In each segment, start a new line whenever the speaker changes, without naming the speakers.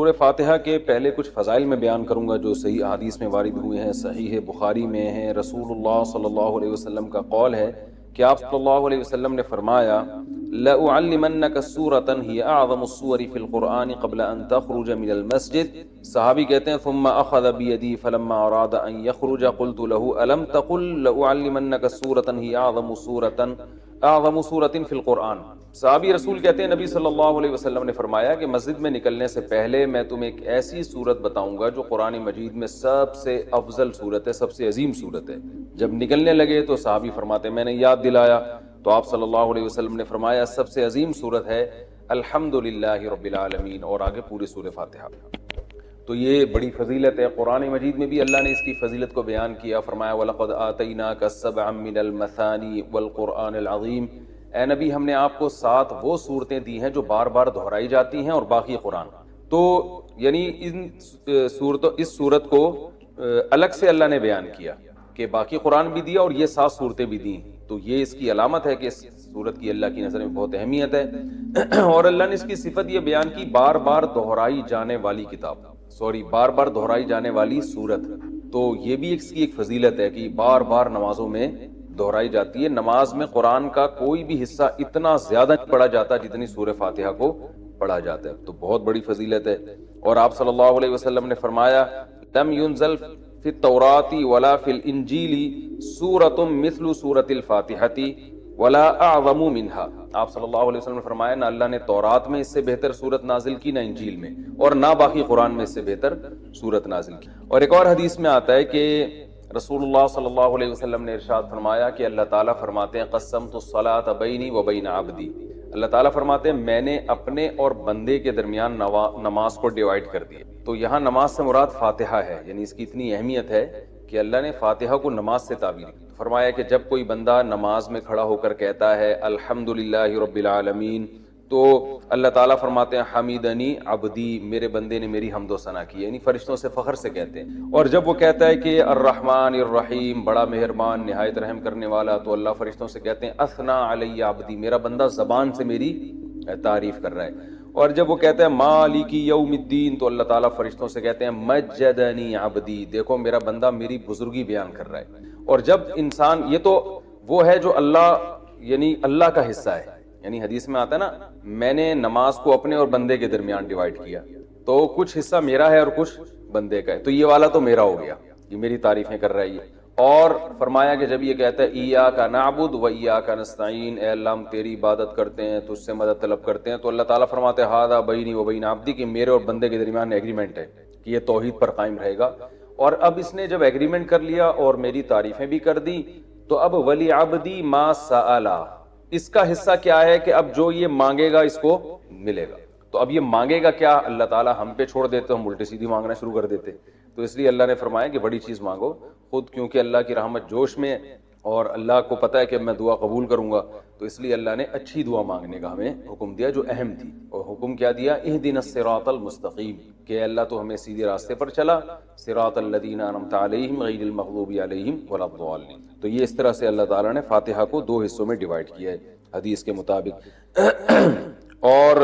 سورہ فاتحہ کے پہلے کچھ فضائل میں بیان کروں گا جو صحیح احادیث میں وارد ہوئے ہیں، صحیح بخاری میں ہیں۔ رسول اللہ صلی اللہ علیہ وسلم کا قول ہے کہ آپ صلی اللہ علیہ وسلم نے فرمایا لَأُعَلِّمَنَّكَ سُورَةً هِيَ أَعْظَمُ السُّوَرِ فِي الْقُرْآنِ قَبْلَ أَن تَخْرُجَ مِنَ الْمَسْجِدِ۔ صحابی کہتے ہیں ثم أخذ بيدي فلما أراد أن يخرج قلت له ألم تقل لأعلمنك سورة هي أعظم سورة في القرآن۔ صحابی رسول کہتے ہیں نبی صلی اللہ علیہ وسلم نے فرمایا کہ مسجد میں نکلنے سے پہلے میں تمہیں ایک ایسی سورت بتاؤں گا جو قرآن مجید میں سب سے افضل سورت ہے، سب سے عظیم سورت ہے۔ جب نکلنے لگے تو صحابی فرماتے ہیں میں نے یاد دلایا تو آپ صلی اللہ علیہ وسلم نے فرمایا سب سے عظیم سورت ہے الحمدللہ رب العالمین، اور آگے پوری سورہ فاتحہ۔ تو یہ بڑی فضیلت ہے، قرآن مجید میں بھی اللہ نے اس کی فضیلت کو بیان کیا، فرمایا وَلَقَدْ آتَيْنَاكَ سَبْعًا مِّنَ الْمَثَانِي وَالْقُرْآنِ الْعَظِيمِ۔ اے نبی ہم نے آپ کو 7 وہ صورتیں دی ہیں جو بار بار دہرائی جاتی ہیں اور باقی قرآن۔ تو یعنی اس صورت کو الگ سے اللہ نے بیان کیا کہ باقی قرآن بھی دیا اور یہ 7 صورتیں بھی دیں، تو یہ اس کی علامت ہے کہ اس صورت کی اللہ کی نظر میں بہت اہمیت ہے۔ اور اللہ نے اس کی صفت یہ بیان کی بار بار دہرائی جانے والی بار بار دہرائی جانے والی صورت، تو یہ بھی اس کی ایک فضیلت ہے کہ بار بار نمازوں میں دہرائی جاتی ہے۔ نماز میں قرآن کا کوئی بھی حصہ اتنا زیادہ نہیں پڑھا جاتا جتنی سورہ فاتحہ کو پڑھا جاتا ہے، تو بہت بڑی فضیلت ہے۔ اور آپ صلی اللہ علیہ وسلم نے فرمایا لم ينزل فی التوراۃ ولا فی الانجیل سورۃ مثل سورۃ الفاتحۃ ولا اعظم منها۔ آپ صلی اللہ علیہ وسلم نے فرمایا نہ اللہ نے تورات میں اس سے بہتر سورت نازل کی، نہ انجیل میں، اور نہ باقی قرآن میں اس سے بہتر سورت نازل کی۔ اور ایک اور حدیث میں آتا ہے کہ رسول اللہ صلی اللہ علیہ وسلم نے ارشاد فرمایا کہ اللہ تعالیٰ فرماتے ہیں قسمت الصلاۃ بینی و بین عبدی۔ اللہ تعالیٰ فرماتے ہیں میں نے اپنے اور بندے کے درمیان نماز کو ڈیوائیڈ کر دیا۔ تو یہاں نماز سے مراد فاتحہ ہے، یعنی اس کی اتنی اہمیت ہے کہ اللہ نے فاتحہ کو نماز سے تعبیر کی۔ فرمایا کہ جب کوئی بندہ نماز میں کھڑا ہو کر کہتا ہے الحمدللہ رب العالمین، تو اللہ تعالیٰ فرماتے ہیں حمیدنی عبدی، میرے بندے نے میری حمد و ثنا کی، یعنی فرشتوں سے فخر سے کہتے ہیں۔ اور جب وہ کہتا ہے کہ الرحمن الرحیم، بڑا مہربان نہایت رحم کرنے والا، تو اللہ فرشتوں سے کہتے ہیں اثنا علی عبدی، میرا بندہ زبان سے میری تعریف کر رہا ہے۔ اور جب وہ کہتا ہے مالک یوم الدین، تو اللہ تعالیٰ فرشتوں سے کہتے ہیں مجدنی عبدی، دیکھو میرا بندہ میری بزرگی بیان کر رہا ہے۔ اور جب انسان، یہ تو وہ ہے جو اللہ کا حصہ ہے، یعنی حدیث میں آتا ہے نا میں نے نماز کو اپنے اور بندے کے درمیان ڈیوائیڈ کیا، تو کچھ حصہ میرا ہے اور کچھ بندے کا ہے، تو یہ والا تو میرا ہو گیا، یہ میری تعریفیں کر رہا ہے۔ اور فرمایا کہ جب یہ کہتا ہے ایاک نعبد و ایاک نستعین، اے اللہ ہم تیری عبادت کرتے ہیں، تجھ سے مدد طلب کرتے ہیں، تو اللہ تعالیٰ فرماتے ہیں ھذا بینی و بین عبدی، کہ میرے اور بندے کے درمیان ایگریمنٹ ہے کہ یہ توحید پر قائم رہے گا۔ اور اب اس نے جب ایگریمنٹ کر لیا اور میری تعریفیں بھی کر دی، تو اب ولی عبدی ما سأل، اس کا حصہ کیا ہے کہ اب جو یہ مانگے گا اس کو ملے گا۔ تو اب یہ مانگے گا کیا، اللہ تعالیٰ ہم پہ چھوڑ دیتے، ہم الٹی سیدھی مانگنا شروع کر دیتے، تو اس لیے اللہ نے فرمایا کہ بڑی چیز مانگو خود، کیونکہ اللہ کی رحمت جوش میں ہے اور اللہ کو پتہ ہے کہ میں دعا قبول کروں گا، تو اس لیے اللہ نے اچھی دعا مانگنے کا ہمیں حکم دیا جو اہم تھی۔ اور حکم کیا دیا، اہدنا الصراط المستقیم، کہ اللہ تو ہمیں سیدھے راستے پر چلا، صراط الذین انعمت علیہم غیر المغضوب علیہم ولا الضالین۔ تو یہ اس طرح سے اللہ تعالیٰ نے فاتحہ کو 2 حصوں میں ڈیوائیڈ کیا ہے حدیث کے مطابق۔ اور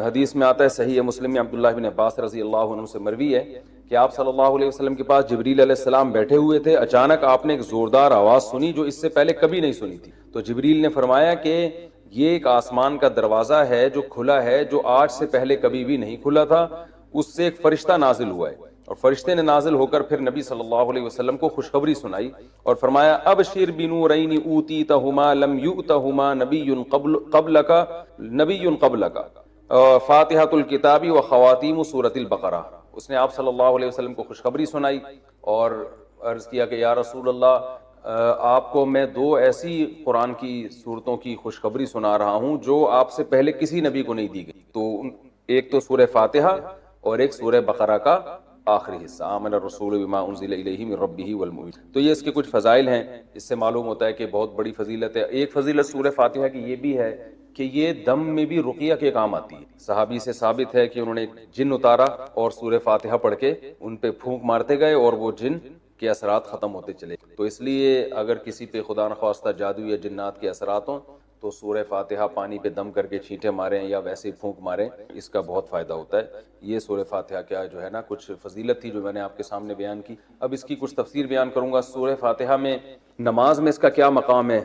حدیث میں آتا ہے صحیح مسلم میں عبداللہ بن عباس رضی اللہ عنہ سے مروی ہے کہ آپ صلی اللہ علیہ وسلم کے پاس جبریل علیہ السلام بیٹھے ہوئے تھے، اچانک آپ نے ایک زوردار آواز سنی جو اس سے پہلے کبھی نہیں سنی تھی۔ تو جبریل نے فرمایا کہ یہ ایک آسمان کا دروازہ ہے جو کھلا ہے، جو آج سے پہلے کبھی بھی نہیں کھلا تھا، اس سے ایک فرشتہ نازل ہوا ہے۔ اور فرشتے نے نازل ہو کر پھر نبی صلی اللہ علیہ وسلم کو خوشخبری سنائی اور فرمایا ابشر بنورین اوتیتہما لم یؤتہما نبی قبلک فاتحۃ الکتاب و خواتیم سورۃ البقرہ۔ اس نے آپ صلی اللہ علیہ وسلم کو خوشخبری سنائی اور عرض کیا کہ یا رسول اللہ، آپ کو میں 2 ایسی قرآن کی صورتوں کی خوشخبری سنا رہا ہوں جو آپ سے پہلے کسی نبی کو نہیں دی گئی، تو ایک تو سورہ فاتحہ اور ایک سورہ بقرہ کا آخری حصہ، آمن الرسول بما انزل الیہ من ربہ والمؤمنون۔ تو یہ اس کے کچھ فضائل ہیں، اس سے معلوم ہوتا ہے کہ بہت بڑی فضیلت ہے۔ ایک فضیلت سورہ فاتحہ کی یہ بھی ہے کہ یہ دم میں بھی رقیہ کے کام آتی ہے۔ صحابی سے ثابت ہے کہ انہوں نے جن اتارا اور سورہ فاتحہ پڑھ کے ان پہ پھونک مارتے گئے اور وہ جن کے اثرات ختم ہوتے چلے۔ تو اس لیے اگر کسی پہ خدا نخواستہ جادو یا جنات کے اثرات ہوں تو سورہ فاتحہ پانی پہ دم کر کے چھینٹے ماریں یا ویسے ہی پھونک ماریں، اس کا بہت فائدہ ہوتا ہے۔ یہ سورہ فاتحہ کیا جو ہے نا کچھ فضیلت تھی جو میں نے آپ کے سامنے بیان کی۔ اب اس کی کچھ تفسیر بیان کروں گا۔ سورہ فاتحہ میں نماز میں اس کا کیا مقام ہے؟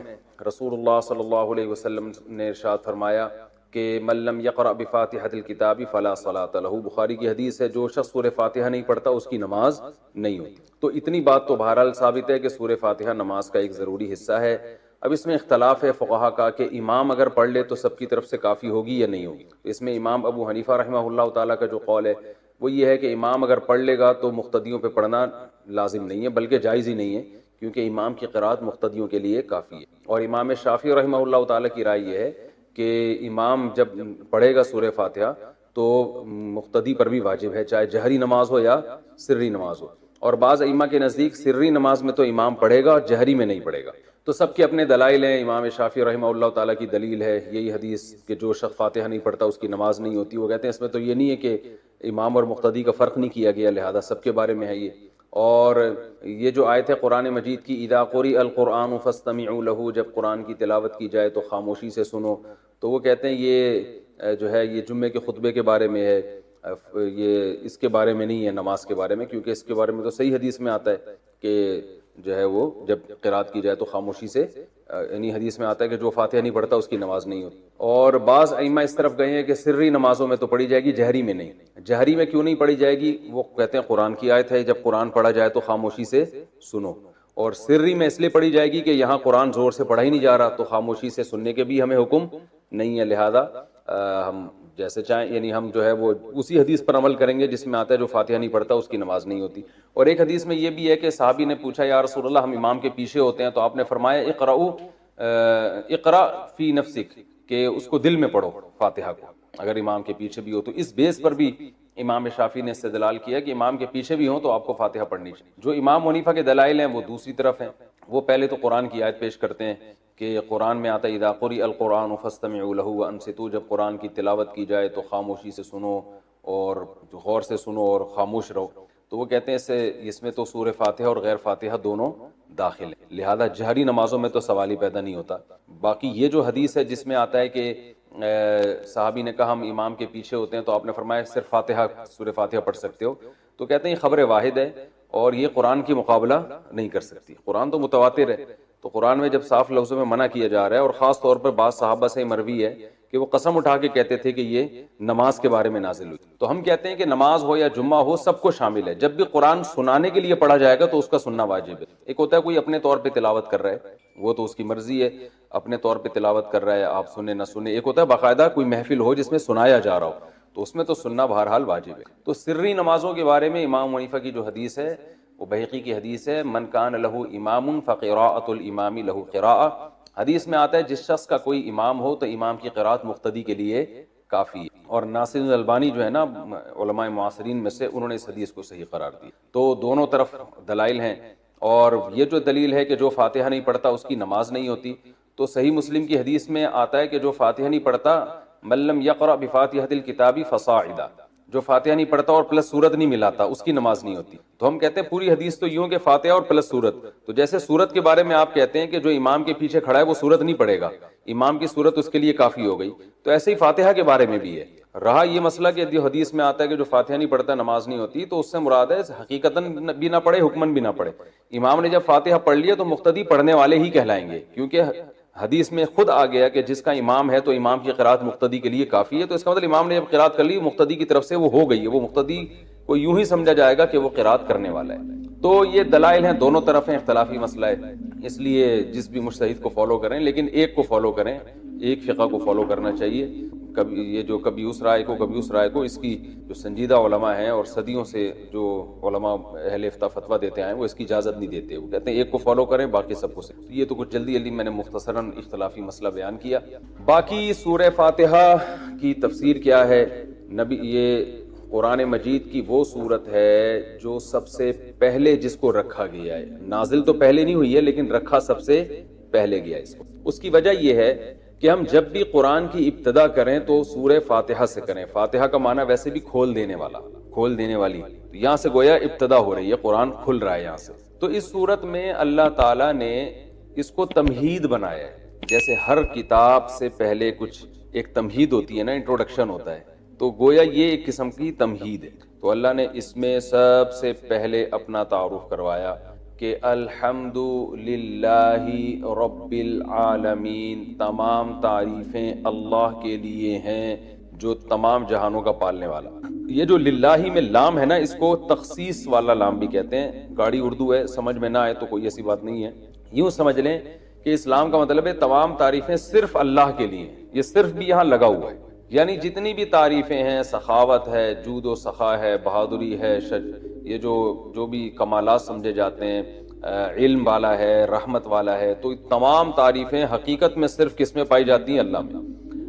رسول اللہ صلی اللہ علیہ وسلم نے ارشاد فرمایا کہ من لم یقرأ بفاتحۃ الکتاب فلا صلاۃ لہ، بخاری کی حدیث ہے، جو شخص سورہ فاتحہ نہیں پڑھتا اس کی نماز نہیں ہوتی۔ تو اتنی بات تو بہرحال ثابت ہے کہ سورہ فاتحہ نماز کا ایک ضروری حصہ ہے۔ اب اس میں اختلاف ہے فقہا کا کہ امام اگر پڑھ لے تو سب کی طرف سے کافی ہوگی یا نہیں ہوگی۔ اس میں امام ابو حنیفہ رحمہ اللہ تعالیٰ کا جو قول ہے وہ یہ ہے کہ امام اگر پڑھ لے گا تو مقتدیوں پہ پڑھنا لازم نہیں ہے، بلکہ جائز ہی نہیں ہے، کیونکہ امام کی قرات مقتدیوں کے لیے کافی ہے۔ اور امام شافعی رحمہ اللہ تعالیٰ کی رائے یہ ہے کہ امام جب پڑھے گا سورہ فاتحہ تو مقتدی پر بھی واجب ہے، چاہے جہری نماز ہو یا سری نماز ہو۔ اور بعض ائمہ کے نزدیک سری نماز میں تو امام پڑھے گا، جہری میں نہیں پڑھے گا۔ تو سب کے اپنے دلائل ہیں۔ امام شافعی رحمہ اللہ تعالیٰ کی دلیل ہے یہی حدیث کہ جو شخص فاتحہ نہیں پڑھتا اس کی نماز نہیں ہوتی۔ وہ کہتے ہیں اس میں تو یہ نہیں ہے کہ امام اور مقتدی کا فرق نہیں کیا گیا، لہذا سب کے بارے میں ہے یہ۔ اور یہ جو آیت ہے قرآن مجید کی، اذا قرئ القرآن فاستمعوا لہ، جب قرآن کی تلاوت کی جائے تو خاموشی سے سنو، تو وہ کہتے ہیں یہ جو ہے یہ جمعے کے خطبے کے بارے میں ہے، یہ اس کے بارے میں نہیں ہے نماز کے بارے میں، کیونکہ اس کے بارے میں تو صحیح حدیث میں آتا ہے کہ جو ہے وہ جب قرات کی جائے تو خاموشی سے، یعنی حدیث میں آتا ہے کہ جو فاتحہ نہیں پڑھتا اس کی نماز نہیں ہوتی۔ اور بعض ائمہ اس طرف گئے ہیں کہ سری نمازوں میں تو پڑھی جائے گی، جہری میں نہیں۔ جہری میں کیوں نہیں پڑھی جائے گی؟ وہ کہتے ہیں قرآن کی آیت ہے، جب قرآن پڑھا جائے تو خاموشی سے سنو۔ اور سری میں اس لیے پڑھی جائے گی کہ یہاں قرآن زور سے پڑھا ہی نہیں جا رہا، تو خاموشی سے سننے کے بھی ہمیں حکم نہیں ہے، لہذا ہم جیسے چاہیں، یعنی ہم جو ہے وہ اسی حدیث پر عمل کریں گے جس میں آتا ہے جو فاتحہ نہیں پڑھتا اس کی نماز نہیں ہوتی۔ اور ایک حدیث میں یہ بھی ہے کہ صحابی نے پوچھا یا رسول اللہ ہم امام کے پیچھے ہوتے ہیں، تو آپ نے فرمایا اقرا فی نفسک، کہ اس کو دل میں پڑھو فاتحہ کو، اگر امام کے پیچھے بھی ہو۔ تو اس بیس پر بھی امام شافعی نے استدلال کیا کہ امام کے پیچھے بھی ہوں تو آپ کو فاتحہ پڑھنی چاہیے۔ جو امام حنیفہ کے دلائل ہیں وہ دوسری طرف ہیں، وہ پہلے تو قرآن کی آیت پیش کرتے ہیں کہ قرآن میں آتا ہے اذا قرئ القرآن فاستمعوا لہ وانصتوا، جب قرآن کی تلاوت کی جائے تو خاموشی سے سنو اور غور سے سنو اور خاموش رہو۔ تو وہ کہتے ہیں اس میں تو سورہ فاتحہ اور غیر فاتحہ دونوں داخل ہیں، لہذا جہری نمازوں میں تو سوال ہی پیدا نہیں ہوتا۔ باقی یہ جو حدیث ہے جس میں آتا ہے کہ صحابی نے کہا ہم امام کے پیچھے ہوتے ہیں، تو آپ نے فرمایا صرف فاتحہ سورہ فاتحہ پڑھ سکتے ہو، تو کہتے ہیں یہ خبر واحد ہے اور یہ قرآن کی مقابلہ نہیں کر سکتی۔ قرآن تو متواتر ہے، تو قرآن میں جب صاف لفظوں میں منع کیا جا رہا ہے، اور خاص طور پر بعض صحابہ سے مروی ہے کہ وہ قسم اٹھا کے کہتے تھے کہ یہ نماز کے بارے میں نازل ہوئی، تو ہم کہتے ہیں کہ نماز ہو یا جمعہ ہو سب کو شامل ہے۔ جب بھی قرآن سنانے کے لیے پڑھا جائے گا تو اس کا سننا واجب ہے۔ ایک ہوتا ہے کوئی اپنے طور پہ تلاوت کر رہا ہے، وہ تو اس کی مرضی ہے، اپنے طور پہ تلاوت کر رہا ہے، آپ سنیں نہ سنیں۔ ایک ہوتا ہے باقاعدہ کوئی محفل ہو جس میں سنایا جا رہا ہو، تو اس میں تو سننا بہرحال واجب ہے۔ تو سری نمازوں کے بارے میں امام حنیفہ کی جو حدیث ہے وہ بہقی کی حدیث ہے، من کان لہ امام فقراءۃ الامام لہ قراءۃ، حدیث میں آتا ہے جس شخص کا کوئی امام ہو تو امام کی قرات مقتدی کے لیے کافی ہے۔ اور ناصر الالبانی جو ہے نا علماء معاصرین میں سے، انہوں نے اس حدیث کو صحیح قرار دیا۔ تو دونوں طرف دلائل ہیں، اور یہ جو دلیل ہے کہ جو فاتحہ نہیں پڑھتا اس کی نماز نہیں ہوتی، تو صحیح مسلم کی حدیث میں آتا ہے کہ جو فاتحہ نہیں پڑھتا من لم یقرأ بفاتحۃ الکتاب فصاعدا، جو فاتحہ نہیں پڑھتا اور پلس سورت نہیں ملاتا اس کی نماز نہیں ہوتی۔ تو ہم کہتے ہیں پوری حدیث تو یوں کہ فاتحہ اور پلس سورت، تو جیسے سورت کے بارے میں آپ کہتے ہیں کہ جو امام کے پیچھے کھڑا ہے وہ سورت نہیں پڑھے گا، امام کی سورت اس کے لیے کافی ہو گئی، تو ایسے ہی فاتحہ کے بارے میں بھی ہے۔ رہا یہ مسئلہ کہ جو حدیث میں آتا ہے کہ جو فاتحہ نہیں پڑھتا نماز نہیں ہوتی، تو اس سے مراد ہے حقیقتاً بھی نہ پڑھے حکماً بھی نہ پڑھے۔ امام نے جب فاتحہ پڑھ لیا تو مقتدی پڑھنے والے ہی کہلائیں گے، کیونکہ حدیث میں خود آ گیا کہ جس کا امام ہے تو امام کی قرات مقتدی کے لیے کافی ہے، تو اس کا مطلب امام نے جب قرات کر لی مقتدی کی طرف سے وہ ہو گئی ہے، وہ مقتدی کو یوں ہی سمجھا جائے گا کہ وہ قرات کرنے والا ہے۔ تو یہ دلائل ہیں، دونوں طرف ہیں، اختلافی مسئلہ ہے، اس لیے جس بھی مجتہد کو فالو کریں، لیکن ایک کو فالو کریں، ایک فقہ کو فالو کرنا چاہیے۔ کبھی یہ جو کبھی اس رائے کو کبھی اس رائے کو، اس کی جو سنجیدہ علماء ہیں اور صدیوں سے جو علماء اہل افتاء فتویٰ دیتے ہیں وہ اس کی اجازت نہیں دیتے، وہ کہتے ہیں ایک کو فالو کریں باقی سب کو۔ یہ تو کچھ جلدی میں نے مختصراً اختلافی مسئلہ بیان کیا۔ باقی سورہ فاتحہ کی تفسیر کیا ہے؟ نبی یہ قرآن مجید کی وہ سورت ہے جو سب سے پہلے جس کو رکھا گیا ہے، نازل تو پہلے نہیں ہوئی ہے لیکن رکھا سب سے پہلے گیا اس کو۔ اس کی وجہ یہ ہے کہ ہم جب بھی قرآن کی ابتدا کریں تو سورہ فاتحہ سے کریں۔ فاتحہ کا معنی ویسے بھی کھول دینے والا، کھول دینے والی، تو یہاں سے گویا ابتدا ہو رہی ہے، قرآن کھل رہا ہے یہاں سے۔ تو اس سورت میں اللہ تعالیٰ نے اس کو تمہید بنایا ہے، جیسے ہر کتاب سے پہلے کچھ ایک تمہید ہوتی ہے نا، انٹروڈکشن ہوتا ہے، تو گویا یہ ایک قسم کی تمہید ہے. تو اللہ نے اس میں سب سے پہلے اپنا تعارف کروایا کہ الحمد للہ رب العالمین، تمام تعریفیں اللہ کے لیے ہیں جو تمام جہانوں کا پالنے والا. یہ جو للہ میں لام ہے نا، اس کو تخصیص والا لام بھی کہتے ہیں. گاڑی اردو ہے، سمجھ میں نہ آئے تو کوئی ایسی بات نہیں ہے. یوں سمجھ لیں کہ اسلام کا مطلب ہے تمام تعریفیں صرف اللہ کے لیے. یہ صرف بھی یہاں لگا ہوا ہے، یعنی جتنی بھی تعریفیں ہیں، سخاوت ہے، جود و سخا ہے، بہادری ہے، یہ جو بھی کمالات سمجھے جاتے ہیں، علم والا ہے، رحمت والا ہے، تو تمام تعریفیں حقیقت میں صرف کس میں پائی جاتی ہیں؟ اللہ میں.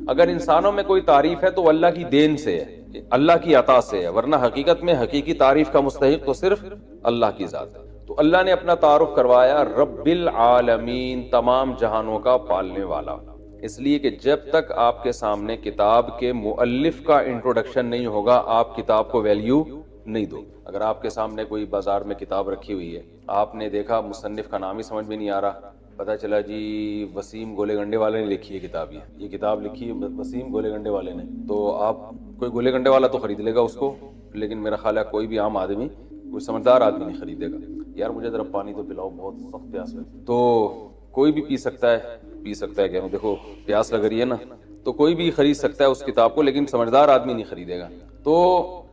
اگر انسانوں میں کوئی تعریف ہے تو وہ اللہ کی دین سے ہے، اللہ کی عطا سے ہے، ورنہ حقیقت میں حقیقی تعریف کا مستحق تو صرف اللہ کی ذات ہے. تو اللہ نے اپنا تعارف کروایا رب العالمین، تمام جہانوں کا پالنے والا. اس لیے کہ جب تک آپ کے سامنے کتاب کے مؤلف کا انٹروڈکشن نہیں ہوگا، آپ کتاب کو ویلیو نہیں دو. اگر آپ کے سامنے کوئی بازار میں کتاب رکھی ہوئی ہے، آپ نے دیکھا مصنف کا نام ہی سمجھ میں نہیں آ رہا، پتہ چلا جی وسیم گولے گنڈے والے نے لکھی ہے کتاب، یہ کتاب لکھی ہے وسیم گولے گنڈے والے نے، تو آپ کوئی گولے گنڈے والا تو خرید لے گا اس کو، لیکن میرا خیال ہے کوئی بھی عام آدمی، کوئی سمجھدار آدمی نہیں خریدے گا. یار مجھے ذرا پانی تو پلاؤ، بہت سخت پیاس لگی. تو کوئی بھی پی سکتا ہے کہ دیکھو پیاس لگ رہی ہے نا، تو کوئی بھی خرید سکتا ہے اس کتاب کو، لیکن سمجھدار آدمی نہیں خریدے گا. تو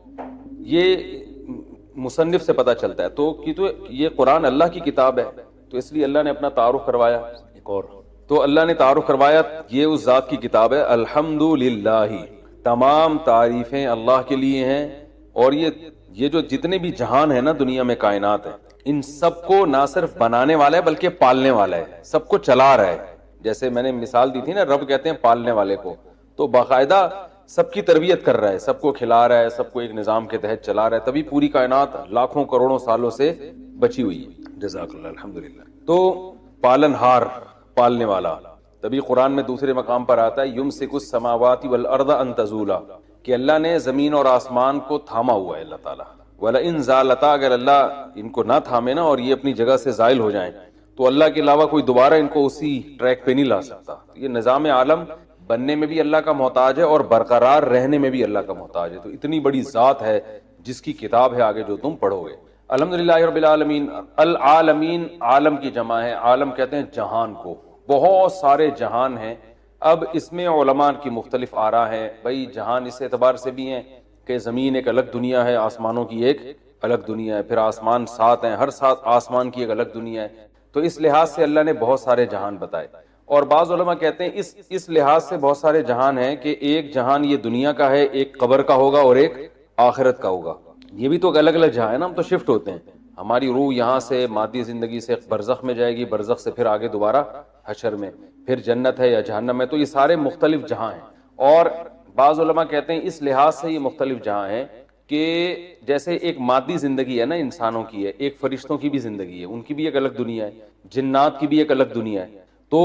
یہ مصنف سے پتہ چلتا ہے تو یہ قرآن اللہ کی کتاب ہے، تو اس لیے اللہ نے اپنا تعارف کروایا. ایک اور تو اللہ نے تعارف کروایا یہ اس ذات کی کتاب ہے الحمدللہ، تمام تعریفیں اللہ کے لیے ہیں. اور یہ جو جتنے بھی جہان ہیں نا دنیا میں، کائنات ہے، ان سب کو نہ صرف بنانے والا ہے بلکہ پالنے والا ہے، سب کو چلا رہا ہے. جیسے میں نے مثال دی تھی نا، رب کہتے ہیں پالنے والے کو، تو باقاعدہ سب کی تربیت کر رہا ہے، سب کو کھلا رہا ہے، سب کو ایک نظام کے تحت چلا رہا ہے، تبھی پوری کائنات لاکھوں کروڑوں سالوں سے بچی ہوئی ہے. جزاک اللہ، الحمدللہ. تو پالن ہار، پالنے والا. تبھی قرآن میں دوسرے مقام پر آتا ہے یمسک السماوات والارض ان تزولا، کہ اللہ نے زمین اور آسمان کو تھاما ہوا ہے اللہ تعالیٰ. وَلَئِن زَالَتَا، اگر اللہ ان کو نہ تھامے نا اور یہ اپنی جگہ سے زائل ہو جائیں تو اللہ کے علاوہ کوئی دوبارہ ان کو اسی ٹریک پہ نہیں لا سکتا. یہ نظام عالم بننے میں بھی اللہ کا محتاج ہے اور برقرار رہنے میں بھی اللہ کا محتاج ہے. تو اتنی بڑی ذات ہے جس کی کتاب ہے آگے جو تم پڑھو گے. الحمدللہ رب العالمین. العالمین عالم کی جمع ہے، عالم کہتے ہیں جہان کو. بہت سارے جہان ہیں. اب اس میں علماء کی مختلف آراء ہیں. بھائی جہان اس اعتبار سے بھی ہیں کہ زمین ایک الگ دنیا ہے، آسمانوں کی ایک الگ دنیا ہے، پھر آسمان 7 ہیں، ہر 7 آسمان کی ایک الگ دنیا ہے. تو اس لحاظ سے اللہ نے بہت سارے جہان بتائے. اور بعض علماء کہتے ہیں اس لحاظ سے بہت سارے جہان ہیں کہ ایک جہان یہ دنیا کا ہے، ایک قبر کا ہوگا اور ایک آخرت کا ہوگا. یہ بھی تو الگ الگ جہاں ہے نا، ہم تو شفٹ ہوتے ہیں. ہماری روح یہاں سے مادی زندگی سے برزخ میں جائے گی، برزخ سے پھر آگے دوبارہ حشر میں، پھر جنت ہے یا جہنم ہے. تو یہ سارے مختلف جہاں ہیں. اور بعض علماء کہتے ہیں اس لحاظ سے یہ مختلف جہاں ہیں کہ جیسے ایک مادی زندگی ہے نا انسانوں کی ہے، ایک فرشتوں کی بھی زندگی ہے، ان کی بھی ایک الگ دنیا ہے، جنات کی بھی ایک الگ دنیا ہے. تو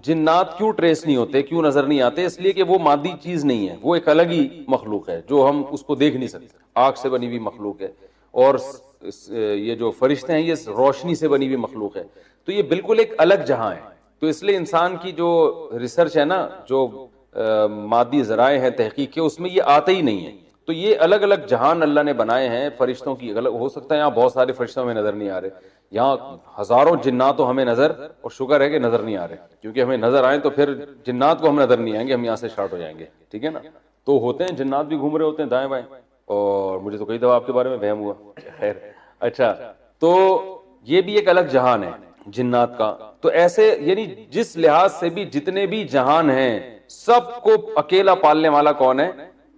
جنات کیوں ٹریس نہیں ہوتے، کیوں نظر نہیں آتے؟ اس لیے کہ وہ مادی چیز نہیں ہے، وہ ایک الگ ہی مخلوق ہے جو ہم اس کو دیکھ نہیں سکتے. آگ سے بنی ہوئی مخلوق ہے. اور یہ جو فرشتے ہیں یہ روشنی سے بنی ہوئی مخلوق ہے. تو یہ بالکل ایک الگ جہاں ہے. تو اس لیے انسان کی جو ریسرچ ہے نا، جو مادی ذرائع ہیں تحقیق کے، اس میں یہ آتے ہی نہیں ہے. تو یہ الگ الگ جہان اللہ نے بنائے ہیں. فرشتوں کی الگ ہو سکتا ہے یہاں بہت سارے فرشتوں میں نظر نہیں آ رہے، یہاں ہزاروں جنات تو ہمیں نظر، اور شکر ہے کہ نظر نہیں آ رہے، کیونکہ ہمیں نظر آئیں تو پھر جنات کو ہم نظر نہیں آئیں گے، ہم یہاں سے شارٹ ہو جائیں گے. ٹھیک ہے نا. تو ہوتے ہیں جنات بھی گھوم رہے ہوتے ہیں دائیں بائیں، اور مجھے تو کئی دفعہ آپ کے بارے میں وہم ہوا. خیر اچھا، تو یہ بھی ایک الگ جہان ہے جنات کا. تو ایسے یعنی جس لحاظ سے بھی جتنے بھی جہان ہیں سب کو اکیلا پالنے والا کون ہے؟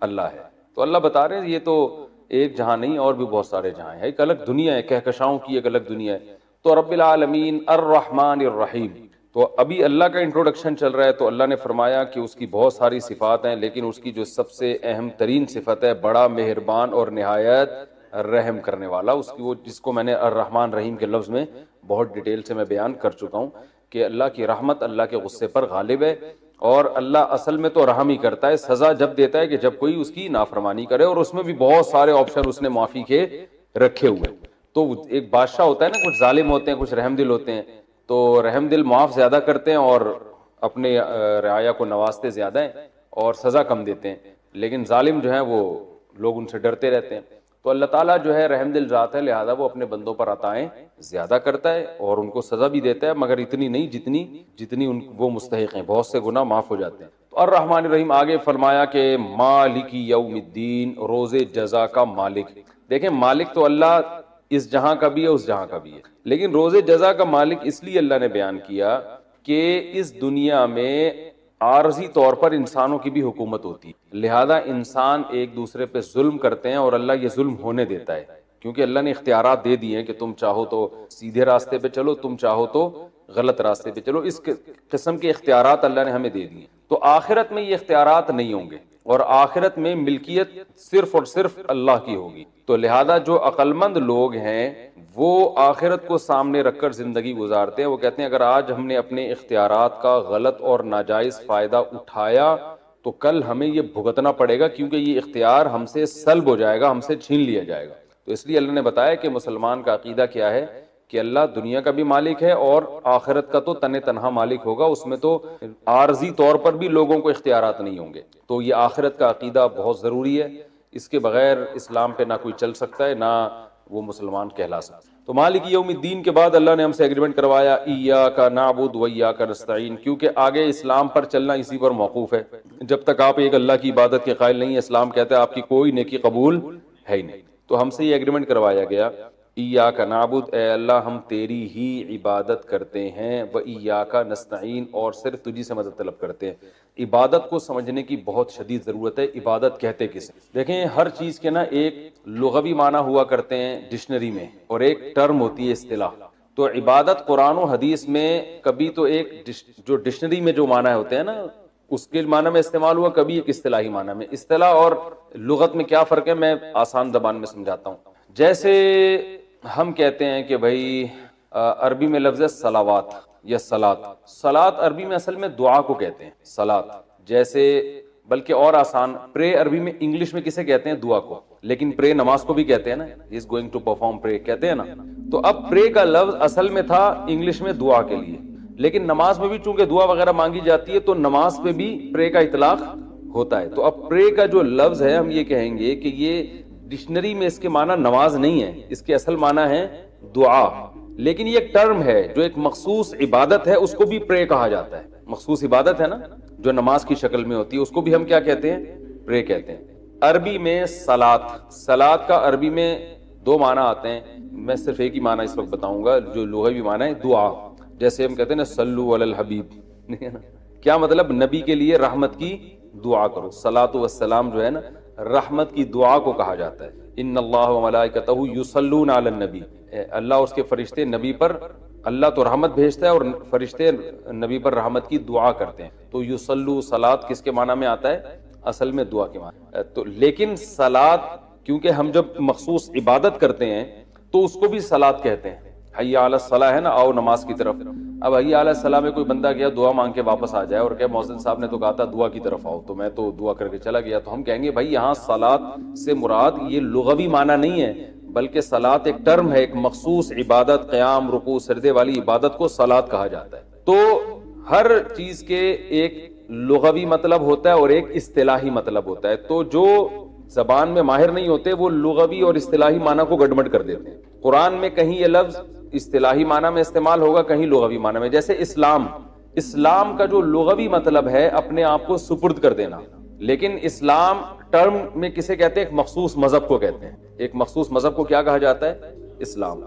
اللہ ہے. تو اللہ بتا رہے ہیں یہ تو ایک جہاں نہیں اور بھی بہت سارے جہاں ہیں، ایک الگ دنیا ہے، کہکشاؤں کی ایک الگ دنیا ہے. تو رب العالمین الرحمن الرحیم. تو ابھی اللہ کا انٹروڈکشن چل رہا ہے. تو اللہ نے فرمایا کہ اس کی بہت ساری صفات ہیں، لیکن اس کی جو سب سے اہم ترین صفت ہے بڑا مہربان اور نہایت رحم کرنے والا. اس کی وہ جس کو میں نے الرحمن رحیم کے لفظ میں بہت ڈیٹیل سے میں بیان کر چکا ہوں کہ اللہ کی رحمت اللہ کے غصے پر غالب ہے. اور اللہ اصل میں تو رحم ہی کرتا ہے، سزا جب دیتا ہے کہ جب کوئی اس کی نافرمانی کرے. اور اس میں بھی بہت سارے آپشن اس نے معافی کے رکھے ہوئے. تو ایک بادشاہ ہوتا ہے نا، کچھ ظالم ہوتے ہیں کچھ رحم دل ہوتے ہیں. تو رحم دل معاف زیادہ کرتے ہیں اور اپنے رعایا کو نوازتے زیادہ ہیں اور سزا کم دیتے ہیں، لیکن ظالم جو ہیں وہ لوگ ان سے ڈرتے رہتے ہیں۔ تو اللہ تعالیٰ جو ہے رحم دل ذات ہے، لہذا وہ اپنے بندوں پر عطائیں زیادہ کرتا ہے اور ان کو سزا بھی دیتا ہے، مگر اتنی نہیں جتنی وہ مستحق ہیں، بہت سے گناہ معاف ہو جاتے ہیں۔ تو الرحمن الرحیم آگے فرمایا کہ مالک یوم الدین، روز جزا کا مالک۔ دیکھیں مالک تو اللہ اس جہاں کا بھی ہے اس جہاں کا بھی ہے، لیکن روز جزا کا مالک اس لیے اللہ نے بیان کیا کہ اس دنیا میں عارضی طور پر انسانوں کی بھی حکومت ہوتی ہے، لہذا انسان ایک دوسرے پہ ظلم کرتے ہیں اور اللہ یہ ظلم ہونے دیتا ہے، کیونکہ اللہ نے اختیارات دے دیے ہیں کہ تم چاہو تو سیدھے راستے پہ چلو، تم چاہو تو غلط راستے پہ چلو، اس قسم کے اختیارات اللہ نے ہمیں دے دیے۔ تو آخرت میں یہ اختیارات نہیں ہوں گے اور آخرت میں ملکیت صرف اور صرف اللہ کی ہوگی۔ تو لہذا جو عقل مند لوگ ہیں وہ آخرت کو سامنے رکھ کر زندگی گزارتے ہیں، وہ کہتے ہیں اگر آج ہم نے اپنے اختیارات کا غلط اور ناجائز فائدہ اٹھایا تو کل ہمیں یہ بھگتنا پڑے گا، کیونکہ یہ اختیار ہم سے سلب ہو جائے گا، ہم سے چھین لیا جائے گا۔ تو اس لیے اللہ نے بتایا کہ مسلمان کا عقیدہ کیا ہے کہ اللہ دنیا کا بھی مالک ہے اور آخرت کا تو تنہا مالک ہوگا، اس میں تو عارضی طور پر بھی لوگوں کو اختیارات نہیں ہوں گے۔ تو یہ آخرت کا عقیدہ بہت ضروری ہے، اس کے بغیر اسلام پہ نہ کوئی چل سکتا ہے نہ وہ مسلمان کہلا سکتا ہے۔ تو مالک یوم الدین کے بعد اللہ نے ہم سے ایگریمنٹ کروایا ایاک نعبد و ایاک نستعین، کیونکہ آگے اسلام پر چلنا اسی پر موقوف ہے۔ جب تک آپ ایک اللہ کی عبادت کے قائل نہیں ہے، اسلام کہتا ہے آپ کی کوئی نیکی قبول ہے ہی نہیں۔ تو ہم سے یہ ایگریمنٹ کروایا گیا ایاک نعبد، اے اللہ ہم تیری ہی عبادت کرتے ہیں، و ایاک نستعین، اور صرف تجھی سے مدد طلب کرتے ہیں۔ عبادت کو سمجھنے کی بہت شدید ضرورت ہے، عبادت کہتے کسے؟ دیکھیں ہر چیز کے نا ایک لغوی معنی ہوا کرتے ہیں ڈکشنری میں اور ایک ٹرم ہوتی ہے اصطلاح۔ تو عبادت قرآن و حدیث میں کبھی تو ایک جو ڈکشنری میں جو معنی ہوتے ہیں نا اس کے معنی میں استعمال ہوا، کبھی ایک اصطلاحی معنی میں۔ اصطلاح اور لغت میں کیا فرق ہے میں آسان زبان میں سمجھاتا ہوں۔ جیسے ہم کہتے ہیں کہ بھائی عربی میں لفظ ہے صلوات یا صلات، صلات عربی میں اصل میں دعا کو کہتے ہیں صلات، جیسے بلکہ اور آسان پرے عربی میں انگلش میں کسے کہتے ہیں؟ دعا کو، لیکن پرے نماز کو بھی کہتے ہیں نا، ہی از گوئنگ ٹو پرفارم پرے کہتے ہیں نا۔ تو اب پرے کا لفظ اصل میں تھا انگلش میں دعا کے لیے، لیکن نماز میں بھی چونکہ دعا وغیرہ مانگی جاتی ہے تو نماز پہ بھی پرے کا اطلاق ہوتا ہے۔ تو اب پرے کا جو لفظ ہے ہم یہ کہیں گے کہ یہ ڈکشنری میں اس کے معنی نماز نہیں ہے، اس کے اصل معنی ہے دعا، لیکن یہ ایک ٹرم ہے جو ایک مخصوص عبادت ہے، اس کو بھی پرے کہا جاتا ہے۔ مخصوص عبادت ہے نا جو نماز کی شکل میں ہوتی ہے، اس کو بھی ہم کیا کہتے ہیں؟ پرے کہتے ہیں۔ عربی میں صلات کا عربی میں دو معنی آتے ہیں، میں صرف ایک ہی معنی اس وقت بتاؤں گا جو لغوی معنی ہے دعا۔ جیسے ہم کہتے ہیں نا صلو علی الحبیب، کیا مطلب؟ نبی کے لیے رحمت کی دعا کرو۔ صلاۃ والسلام جو ہے نا رحمت کی دعا کو کہا جاتا ہے۔ ان اللہ و ملائکتہ یصلون علی النبی، اللہ اور اس کے فرشتے نبی پر، اللہ تو رحمت بھیجتا ہے اور فرشتے نبی پر رحمت کی دعا کرتے ہیں۔ تو یصلو صلات کس کے معنی میں آتا ہے؟ اصل میں دعا کے معنی۔ تو لیکن صلات کیونکہ ہم جب مخصوص عبادت کرتے ہیں تو اس کو بھی صلات کہتے ہیں۔ حی علی الصلاۃ ہے نا، آؤ نماز کی طرف۔ اب حی علی الصلاۃ میں کوئی بندہ گیا دعا مانگ کے واپس آ جائے اور کہ مؤذن صاحب نے تو کہا تھا دعا کی طرف آؤ، تو میں تو دعا کر کے چلا گیا، تو ہم کہیں گے بھائی یہاں صلات سے مراد یہ لغوی معنی نہیں ہے، بلکہ صلات ایک ٹرم ہے، ایک مخصوص عبادت، قیام رکوع سجدے والی عبادت کو صلات کہا جاتا ہے۔ تو ہر چیز کے ایک لغوی مطلب ہوتا ہے اور ایک اصطلاحی مطلب ہوتا ہے، تو جو زبان میں ماہر نہیں ہوتے وہ لغوی اور اصطلاحی معنی کو گڑبڑ کر دیتے ہیں۔ قرآن میں کہیں یہ لفظ اصطلاحی معنی میں استعمال ہوگا، کہیں لغوی معنی میں۔ جیسے اسلام کا جو لغوی مطلب ہے اپنے آپ کو سپرد کر دینا، لیکن اسلام ٹرم میں کسے کہتے ہیں؟ ایک مخصوص مذہب کو کہتے ہیں۔ ایک مخصوص مذہب کو کیا کہا جاتا ہے؟ اسلام۔